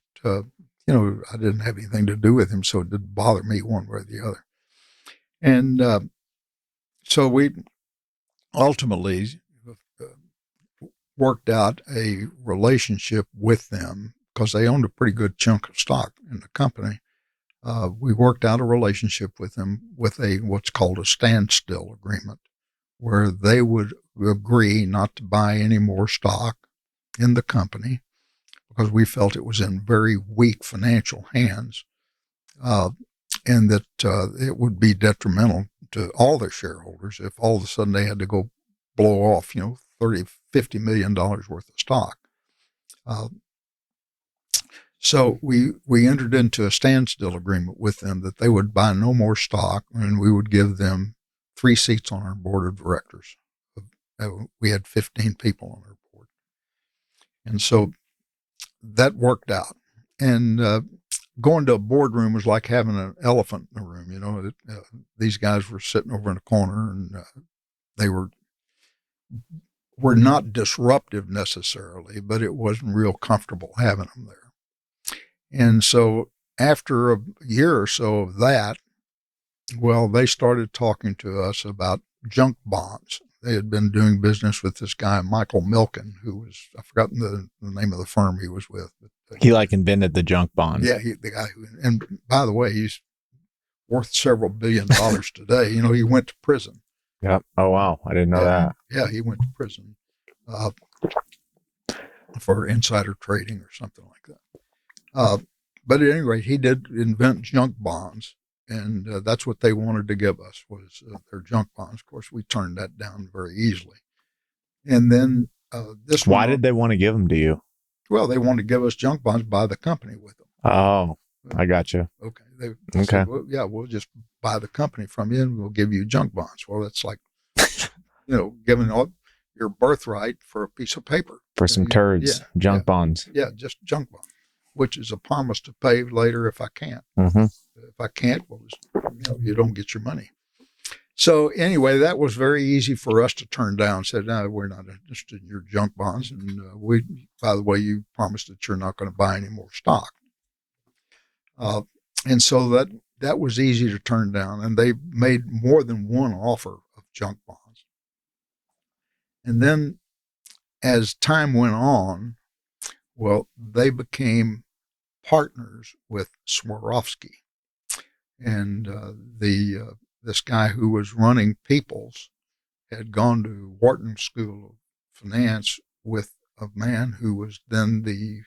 I didn't have anything to do with him, so it didn't bother me one way or the other. And so we ultimately worked out a relationship with them because they owned a pretty good chunk of stock in the company. We worked out a relationship with them with what's called a standstill agreement, where they would agree not to buy any more stock in the company because we felt it was in very weak financial hands, and that it would be detrimental to all their shareholders if all of a sudden they had to go blow off, $30-50 million worth of stock. So we entered into a standstill agreement with them that they would buy no more stock, and we would give them 3 seats on our board of directors. We had 15 people on our board. And so that worked out. And going to a boardroom was like having an elephant in the room. These guys were sitting over in a corner, and they were not disruptive necessarily, but it wasn't real comfortable having them there. And so after a year or so of that, well, they started talking to us about junk bonds. They had been doing business with this guy, Michael Milken, who was, I've forgotten the name of the firm he was with. But, he like invented the junk bond. Yeah, the guy who, and by the way, he's worth several $1 billion today. You know, he went to prison. Yep. Oh, wow. I didn't know that. Yeah, he went to prison for insider trading or something like that. But at any rate, he did invent junk bonds. And that's what they wanted to give us was their junk bonds. Of course, we turned that down very easily. And then Why did they want to give them to you? Well, they wanted to give us junk bonds, buy the company with them. Oh, I got you. Okay. They said, well, yeah, we'll just buy the company from you and we'll give you junk bonds. Well, that's like, giving up your birthright for a piece of paper. For some turds, junk bonds. Yeah, just junk bonds, which is a promise to pay later if I can't. Mm-hmm. If I can't, well, you don't get your money. So anyway, that was very easy for us to turn down. Said, no, we're not interested in your junk bonds. And by the way, you promised that you're not going to buy any more stock. And so that was easy to turn down. And they made more than one offer of junk bonds. And then as time went on, well, they became partners with Swarovski. And this guy who was running Peoples had gone to Wharton School of Finance with a man who was then I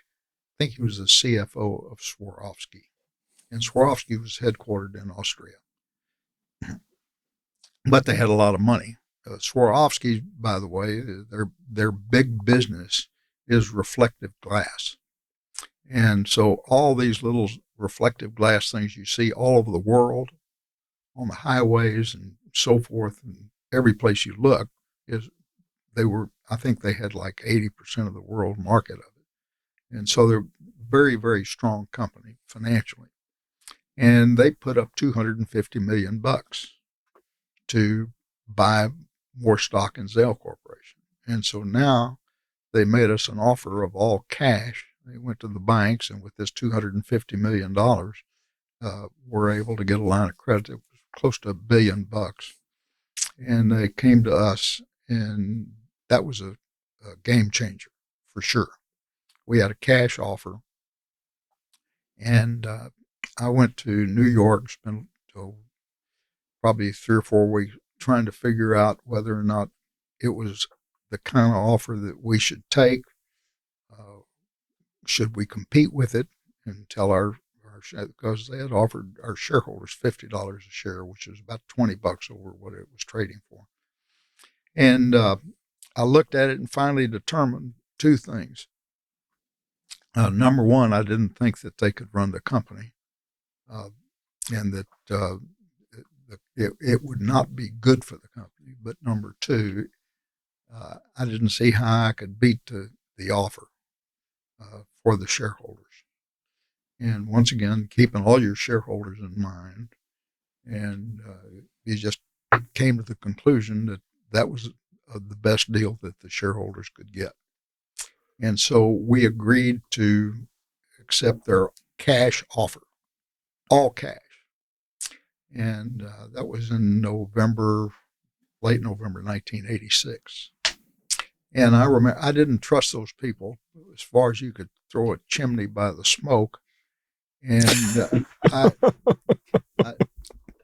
think he was the CFO of Swarovski. And Swarovski was headquartered in Austria. But they had a lot of money. Swarovski, by the way, their big business is reflective glass. And so all these little reflective glass things you see all over the world, on the highways and so forth, and every place you look, I think they had like 80% of the world market of it. And so they're very, very strong company financially. And they put up $250 million to buy more stock in Zale Corporation. And so now they made us an offer of all cash. They went to the banks, and with this $250 million, we're able to get a line of credit that was close to $1 billion. And they came to us, and that was a game changer for sure. We had a cash offer, and I went to New York, spent probably 3 or 4 weeks trying to figure out whether or not it was the kind of offer that we should take. Should we compete with it and tell because they had offered our shareholders $50 a share, which is about $20 over what it was trading for. And I looked at it and finally determined 2 things. Number one, I didn't think that they could run the company, and that it would not be good for the company. But number 2, I didn't see how I could beat the offer for the shareholders. And once again, keeping all your shareholders in mind, and you just came to the conclusion that that was the best deal that the shareholders could get. And so we agreed to accept their cash offer, all cash. And that was in late November 1986. And I remember I didn't trust those people as far as you could throw a chimney by the smoke. And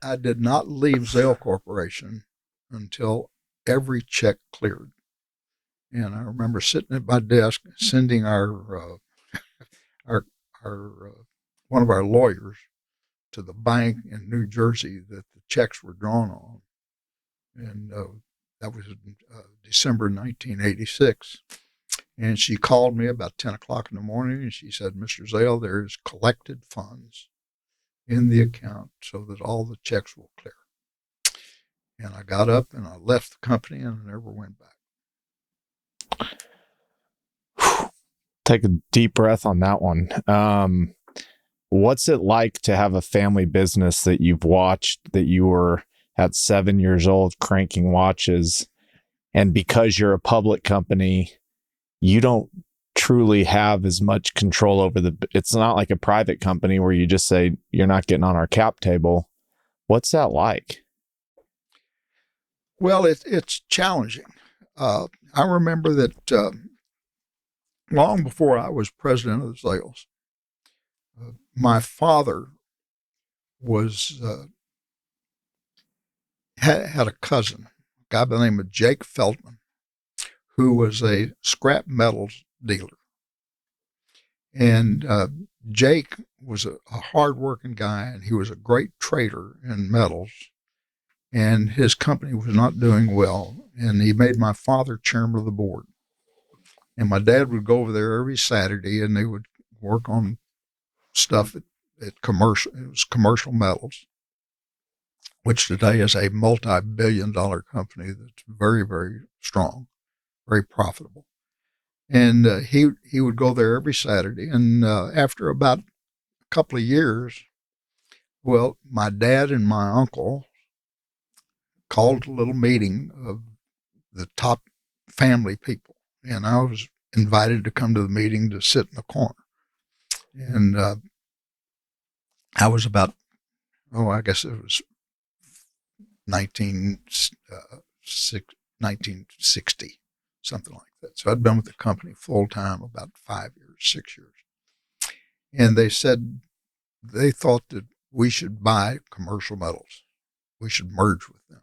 I did not leave Zale Corporation until every check cleared. And I remember sitting at my desk, sending our one of our lawyers to the bank in New Jersey that the checks were drawn on. And that was December 1986. And she called me about 10 o'clock in the morning, and she said, Mr. Zale, there is collected funds in the account so that all the checks will clear. And I got up and I left the company and I never went back. Take a deep breath on that one. What's it like to have a family business that you've watched, that you were at 7 years old cranking watches, and because you're a public company, you don't truly have as much control over it's not like a private company where you just say, you're not getting on our cap table. What's that like? Well, it's challenging. I remember that long before I was president of the Zales, my father was had a cousin, a guy by the name of Jake Feldman, who was a scrap metals dealer. And Jake was a hard-working guy, and he was a great trader in metals. And his company was not doing well, and he made my father chairman of the board. And my dad would go over there every Saturday, and they would work on stuff at commercial metals, which today is a multi-billion-dollar company that's very, very strong, very profitable. And he would go there every Saturday. And after about a couple of years, well, my dad and my uncle called a little meeting of the top family people. And I was invited to come to the meeting to sit in the corner. And I was about, I guess it was 1960, something like that. So I'd been with the company full time about 5 years, 6 years. And they said they thought that we should buy Commercial Metals. We should merge with them.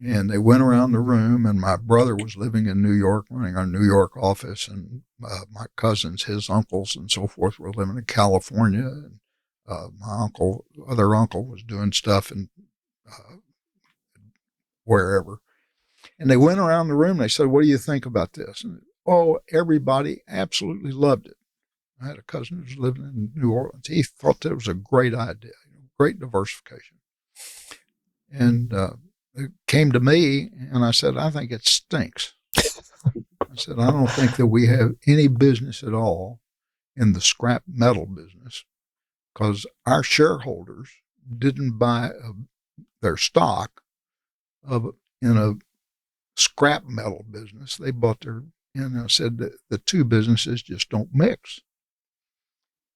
And they went around the room, and my brother was living in New York, running our New York office, and my cousins, his uncles and so forth, were living in California. And my other uncle was doing stuff in wherever. And they went around the room, and they said, "What do you think about this?" And, everybody absolutely loved it. I had a cousin who was living in New Orleans. He thought that was a great idea, great diversification. And it came to me, and I said, "I think it stinks." I said, "I don't think that we have any business at all in the scrap metal business, because our shareholders didn't buy their stock in a scrap metal business. They bought and I said that the two businesses just don't mix."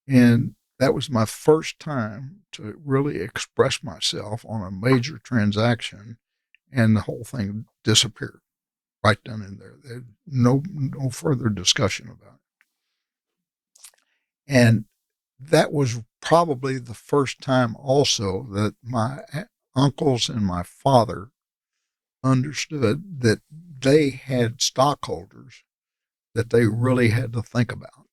And that was my first time to really express myself on a major transaction, and the whole thing disappeared right then and there. There's no further discussion about it. And that was probably the first time also that my uncles and my father understood that they had stockholders that they really had to think about.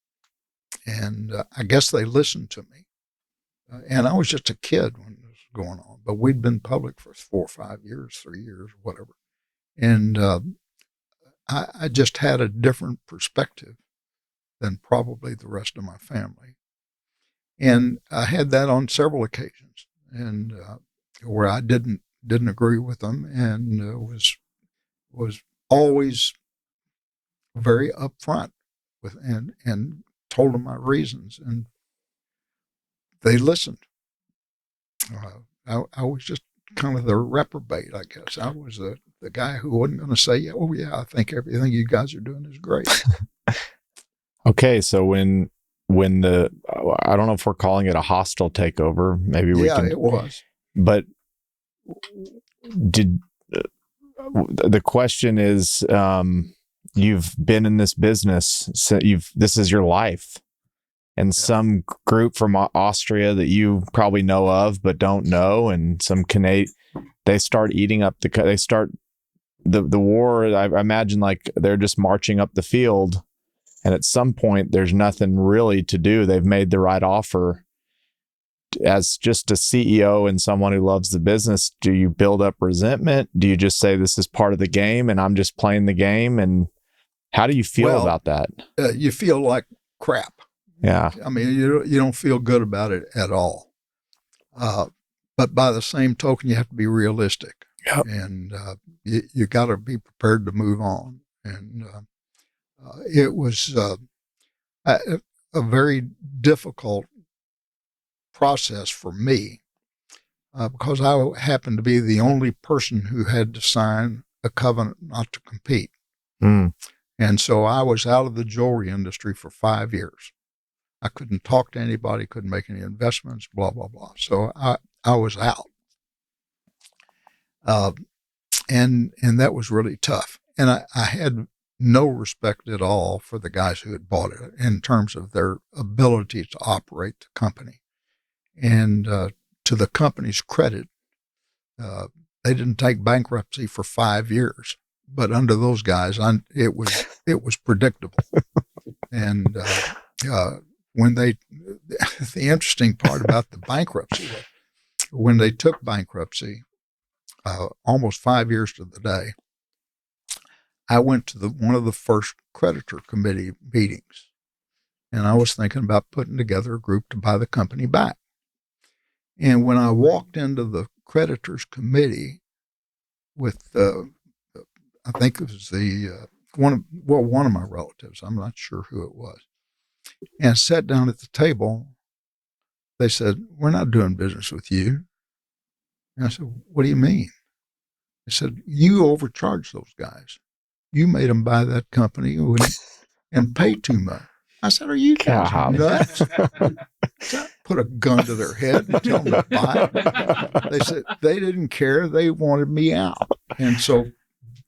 And I guess they listened to me. And I was just a kid when this was going on, but we'd been public for 4 or 5 years, 3 years, whatever. And I just had a different perspective than probably the rest of my family. And I had that on several occasions, and where I didn't agree with them, and was always very upfront with and told them my reasons, and they listened. I was just kind of the reprobate, I guess. I was the guy who wasn't going to say, "Oh yeah, I think everything you guys are doing is great." Okay, so when the I don't know if we're calling it a hostile takeover, maybe we can. Yeah, it was. But the question is, you've been in this business, so this is your life, and some group from Austria that you probably know of but don't know, and some they start eating up the war. I imagine like they're just marching up the field, and at some point there's nothing really to do. They've made the right offer. As just a CEO and someone who loves the business, do you build up resentment? Do you just say this is part of the game and I'm just playing the game? And how do you feel about that? You feel like crap. Yeah. I mean, you don't feel good about it at all. But by the same token, you have to be realistic. Yep. And you got to be prepared to move on. And it was a very difficult process for me because I happened to be the only person who had to sign a covenant not to compete. Mm. And so I was out of the jewelry industry for 5 years. I couldn't talk to anybody, couldn't make any investments, blah, blah, blah. So I was out. And that was really tough. And I had no respect at all for the guys who had bought it in terms of their ability to operate the company. And to the company's credit, they didn't take bankruptcy for 5 years. But under those guys, it was predictable. And when the interesting part about the bankruptcy was, when they took bankruptcy, almost 5 years to the day, I went to one of the first creditor committee meetings, and I was thinking about putting together a group to buy the company back. And when I walked into the creditors committee with, I think it was one of my relatives, I'm not sure who it was, and sat down at the table, they said, "We're not doing business with you." And I said, "What do you mean?" They said, "You overcharged those guys. You made them buy that company and pay too much." I said, "Are you guys nuts?" Put a gun to their head and tell them to buy. They said they didn't care. They wanted me out. And so,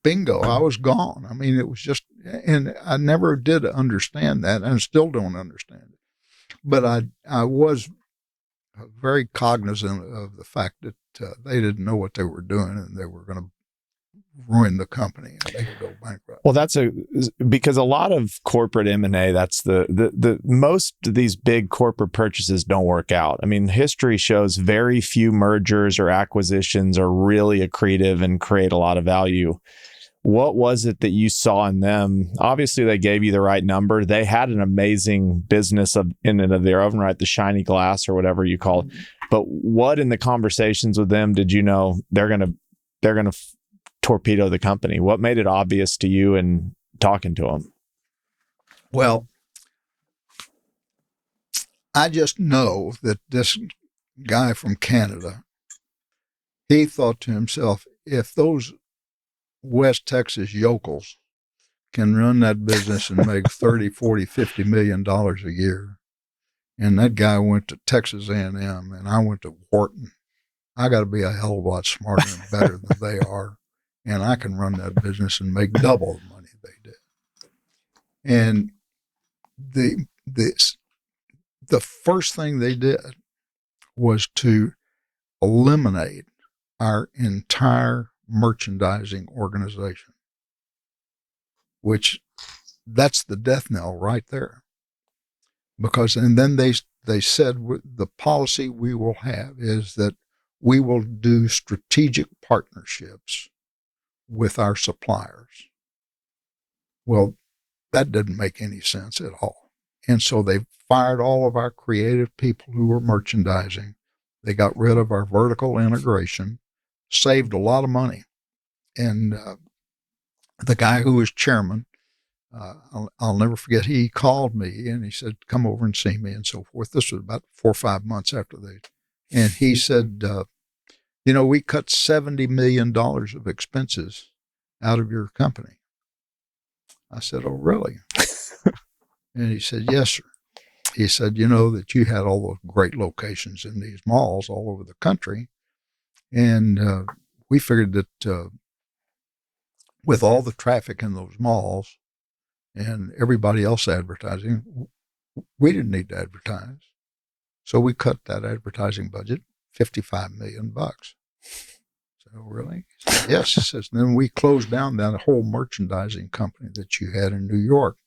bingo, I was gone. I mean, it was just, and I never did understand that, and still don't understand it. But I was very cognizant of the fact that they didn't know what they were doing, and they were going to ruin the company and make it go bankrupt. Well, because a lot of corporate M&A, that's the most of these big corporate purchases don't work out. I mean, history shows very few mergers or acquisitions are really accretive and create a lot of value. What was it that you saw in them? Obviously, they gave you the right number. They had an amazing business in and of their own right, the shiny glass or whatever you call it. But what in the conversations with them did you know they're going to torpedo the company? What made it obvious to you in talking to them? Well, I just know that this guy from Canada, he thought to himself, if those West Texas yokels can run that business and make 30, 40, $50 million a year, and that guy went to Texas A&M and I went to Wharton, I got to be a hell of a lot smarter and better than they are. And I can run that business and make double the money they did. And the first thing they did was to eliminate our entire merchandising organization, which that's the death knell right there. Because, and then they said the policy we will have is that we will do strategic partnerships with our suppliers. Well, that didn't make any sense at all. And so they fired all of our creative people who were merchandising. They got rid of our vertical integration, saved a lot of money. And the guy who was chairman, I'll never forget, he called me and he said, "Come over and see me," and so forth. This was about 4 or 5 months after and he said, "We cut $70 million of expenses out of your company." I said, "Oh, really?" And he said, "Yes, sir." He said, "You know that you had all those great locations in these malls all over the country. And we figured that with all the traffic in those malls and everybody else advertising, we didn't need to advertise. So we cut that advertising budget, $55 million. So really?" He said, "Yes." He says, "And then we closed down that whole merchandising company that you had in New York."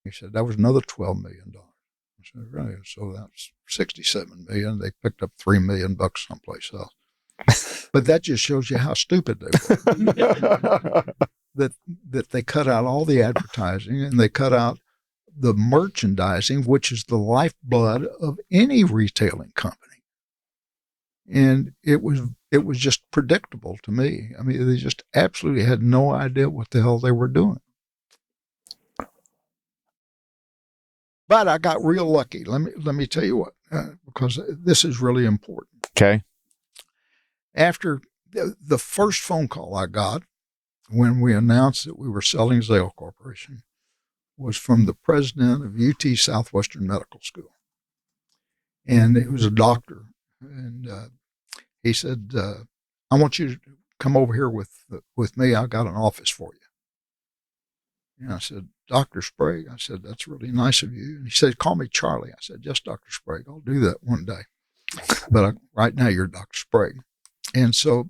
He said, "That was another $12 million. I said, "Really?" So that's $67 million. They picked up $3 million someplace else. But that just shows you how stupid they were. that they cut out all the advertising and they cut out the merchandising, which is the lifeblood of any retailing company. And it was just predictable to me. I mean, they just absolutely had no idea what the hell they were doing. But I got real lucky. Let me tell you what, because this is really important. Okay. After the first phone call I got when we announced that we were selling Zale Corporation was from the president of UT Southwestern Medical School. And he was a doctor. And he said, I want you to come over here with me. I got an office for you. And I said, Dr. Sprague? I said, that's really nice of you. And he said, call me Charlie. I said, just Dr. Sprague. I'll do that one day. But right now you're Dr. Sprague. And so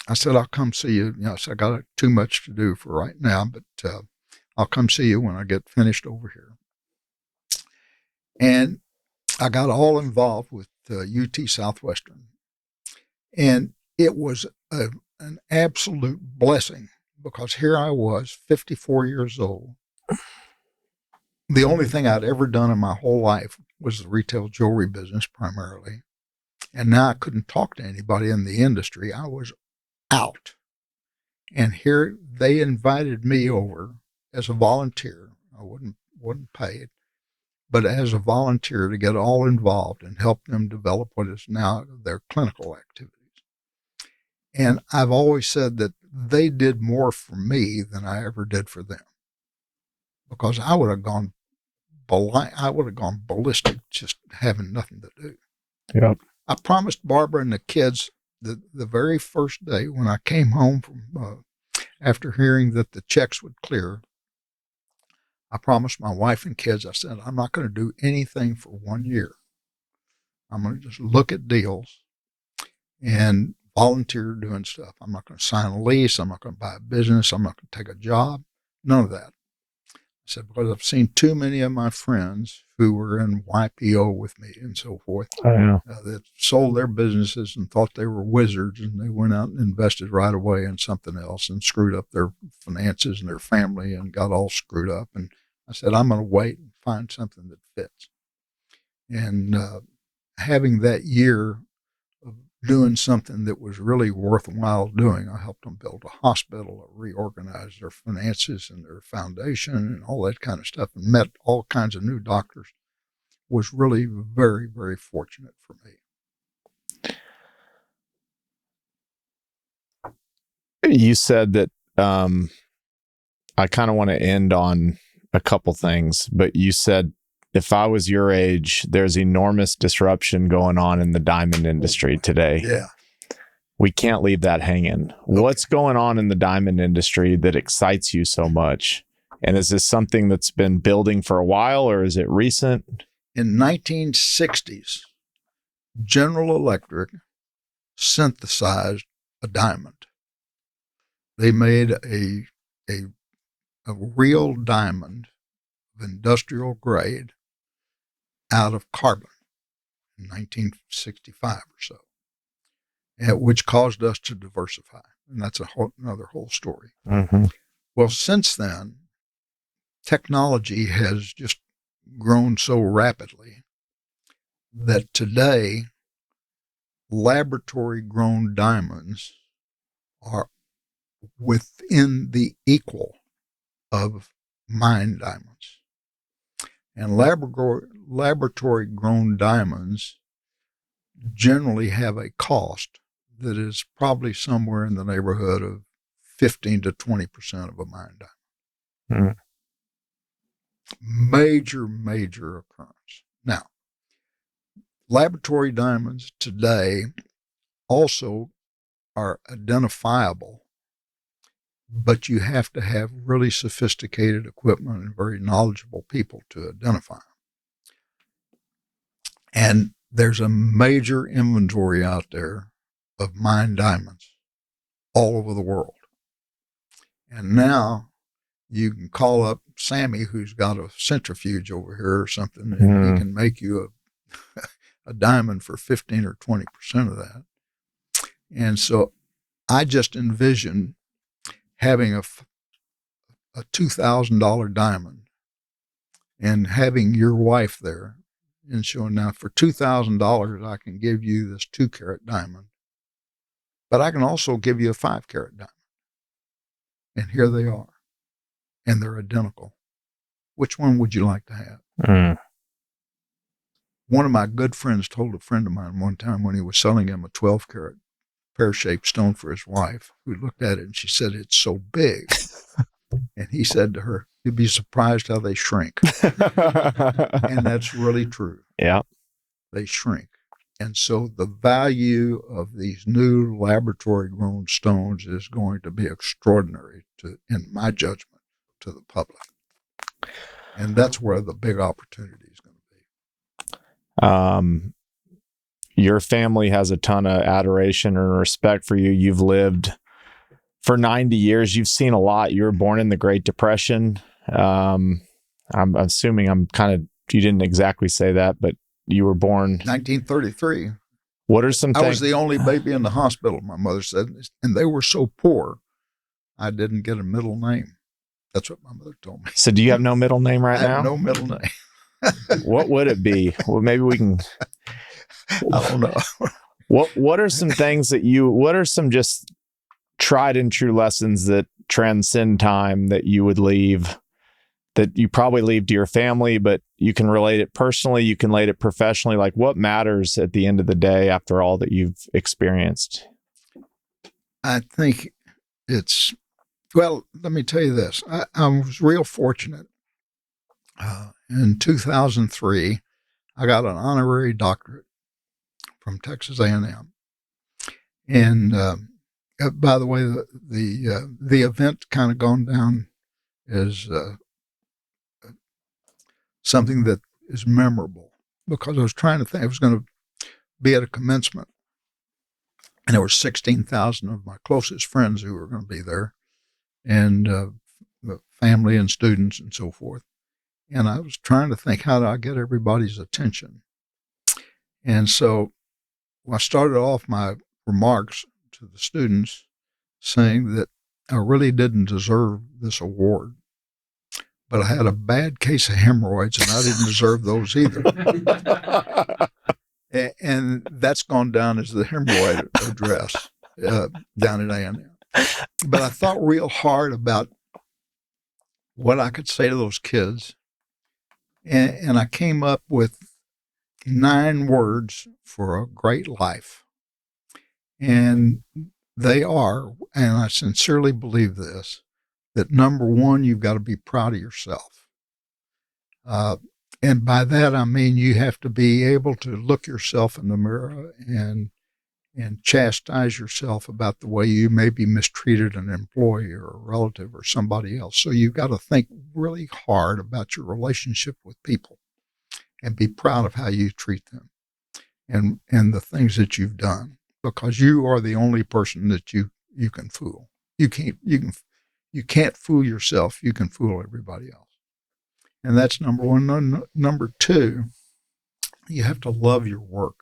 I said, I'll come see you. I said, I got too much to do for right now, but I'll come see you when I get finished over here. And I got all involved with UT Southwestern. And it was an absolute blessing because here I was, 54 years old. The only thing I'd ever done in my whole life was the retail jewelry business primarily. And now I couldn't talk to anybody in the industry. I was out. And here they invited me over as a volunteer. I wasn't paid, but as a volunteer to get all involved and help them develop what is now their clinical activities. And I've always said that they did more for me than I ever did for them, because I would have gone ballistic just having nothing to do. Yep. I promised Barbara and the kids the very first day when I came home from after hearing that the checks would clear, I promised my wife and kids, I said, I'm not going to do anything for 1 year. I'm going to just look at deals and volunteer doing stuff. I'm not going to sign a lease. I'm not going to buy a business. I'm not going to take a job. None of that. I said, because I've seen too many of my friends who were in YPO with me and so forth that sold their businesses and thought they were wizards, and they went out and invested right away in something else and screwed up their finances and their family and got all screwed up. And I said, I'm going to wait and find something that fits. And having that year of doing something that was really worthwhile doing, I helped them build a hospital, reorganize their finances and their foundation and all that kind of stuff, and met all kinds of new doctors, was really very, very fortunate for me. You said that I kind of want to end on a couple things, but you said if I was your age, there's enormous disruption going on in the diamond industry today. Yeah. We can't leave that hanging. Okay. What's going on in the diamond industry that excites you so much? And is this something that's been building for a while, or is it recent? In 1960s, General Electric synthesized a diamond. They made a real diamond of industrial grade out of carbon in 1965 or so, which caused us to diversify. And that's another whole story. Mm-hmm. Well, since then, technology has just grown so rapidly that today, laboratory-grown diamonds are within the equal of mine diamonds. And laboratory-grown diamonds generally have a cost that is probably somewhere in the neighborhood of 15 to 20% of a mine diamond. Major occurrence. Now, laboratory diamonds today also are identifiable, but you have to have really sophisticated equipment and very knowledgeable people to identify them. And there's a major inventory out there of mined diamonds all over the world. And now you can call up Sammy, who's got a centrifuge over here or something, and he can make you a diamond for 15 or 20% of that. And so I just envision having a $2,000 diamond and having your wife there and showing, now for $2,000, I can give you this 2-carat diamond, but I can also give you a 5-carat diamond. And here they are. And they're identical. Which one would you like to have? One of my good friends told a friend of mine one time when he was selling him a 12-carat pear-shaped stone for his wife, who looked at it and she said, "It's so big." And he said to her, "You'd be surprised how they shrink." And that's really true. Yeah. They shrink. And so the value of these new laboratory-grown stones is going to be extraordinary, in my judgment, to the public. And that's where the big opportunity is going to be. Your family has a ton of adoration and respect for you. You've lived for 90 years. You've seen a lot. You were born in the Great Depression. I'm assuming you didn't exactly say that, but you were born 1933. What are some things? I was the only baby in the hospital, my mother said, and they were so poor, I didn't get a middle name. That's what my mother told me. So do you have no middle name right now? I have no middle name. What would it be? Well, maybe we can. I don't know. What are some things what are some just tried and true lessons that transcend time that you would leave, that you probably leave to your family, but you can relate it personally, you can relate it professionally? Like, what matters at the end of the day after all that you've experienced? I think well, let me tell you this. I was real fortunate. In 2003, I got an honorary doctorate from Texas A&M. And by the way, the event kind of gone down as something that is memorable, because I was trying to think. I was going to be at a commencement, and there were 16,000 of my closest friends who were going to be there, and family and students and so forth. And I was trying to think, how do I get everybody's attention? And so I started off my remarks to the students saying that I really didn't deserve this award, but I had a bad case of hemorrhoids, and I didn't deserve those either. And that's gone down as the hemorrhoid address down at A&M. But I thought real hard about what I could say to those kids, and I came up with 9 words for a great life. And they are, and I sincerely believe this, that number one, you've got to be proud of yourself. And by that, I mean you have to be able to look yourself in the mirror and chastise yourself about the way you may be mistreated an employee or a relative or somebody else. So you've got to think really hard about your relationship with people and be proud of how you treat them and the things that you've done, because you are the only person that you can fool. You can't fool yourself. You can fool everybody else. And that's number one. Number two, you have to love your work.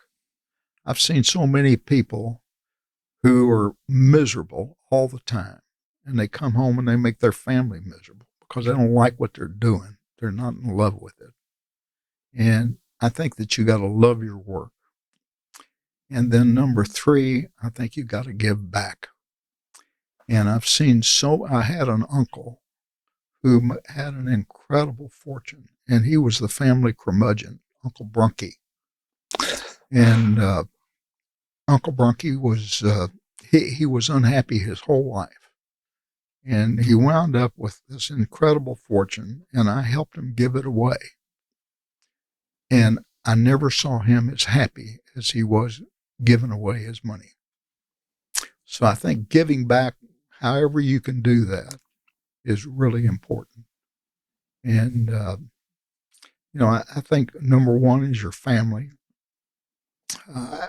I've seen so many people who are miserable all the time, and they come home and they make their family miserable because they don't like what they're doing. They're not in love with it. And I think that you got to love your work. And then number three, I think you got to give back. And I had an uncle who had an incredible fortune, and he was the family curmudgeon, Uncle Brunky. And Uncle Brunky was, he was unhappy his whole life. And he wound up with this incredible fortune, and I helped him give it away. And I never saw him as happy as he was giving away his money. So I think giving back, however you can do that, is really important. And, I think number one is your family.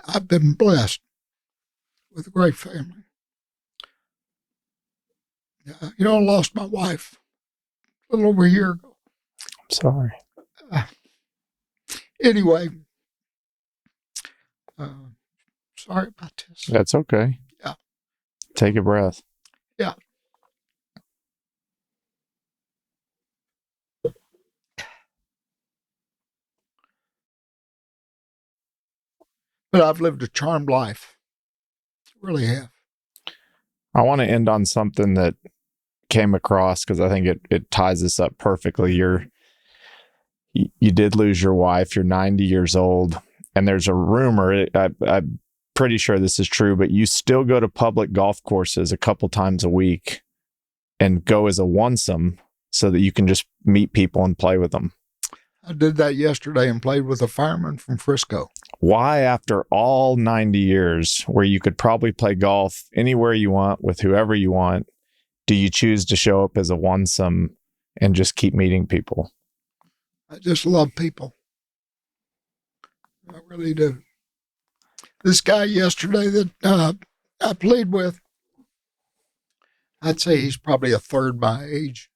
I've been blessed with a great family. I lost my wife a little over a year ago. I'm sorry. Anyway, sorry about this. That's okay. Yeah. Take a breath. Yeah. But I've lived a charmed life. Really have. I want to end on something that came across because I think it ties this up perfectly. You did lose your wife. You're 90 years old, and there's a rumor. pretty sure this is true, but you still go to public golf courses a couple times a week and go as a onesome so that you can just meet people and play with them. I did that yesterday and played with a fireman from Frisco. Why, after all 90 years where you could probably play golf anywhere you want with whoever you want, do you choose to show up as a onesome and just keep meeting people? I just love people. I really do. This guy yesterday that I played with, I'd say he's probably a third my age,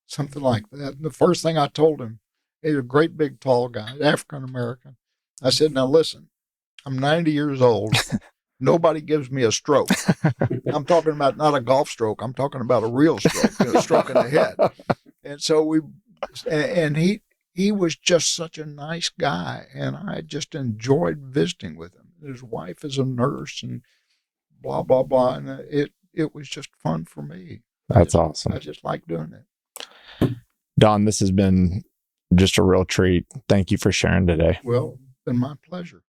something like that. And the first thing I told him, he's a great big tall guy, African-American. I said, now listen, I'm 90 years old. Nobody gives me a stroke. I'm talking about not a golf stroke. I'm talking about a real stroke, a stroke in the head. And so he was just such a nice guy, and I just enjoyed visiting with him. His wife is a nurse and blah, blah, blah. And it was just fun for me. That's awesome. I just like doing it. Don, this has been just a real treat. Thank you for sharing today. Well, it's been my pleasure.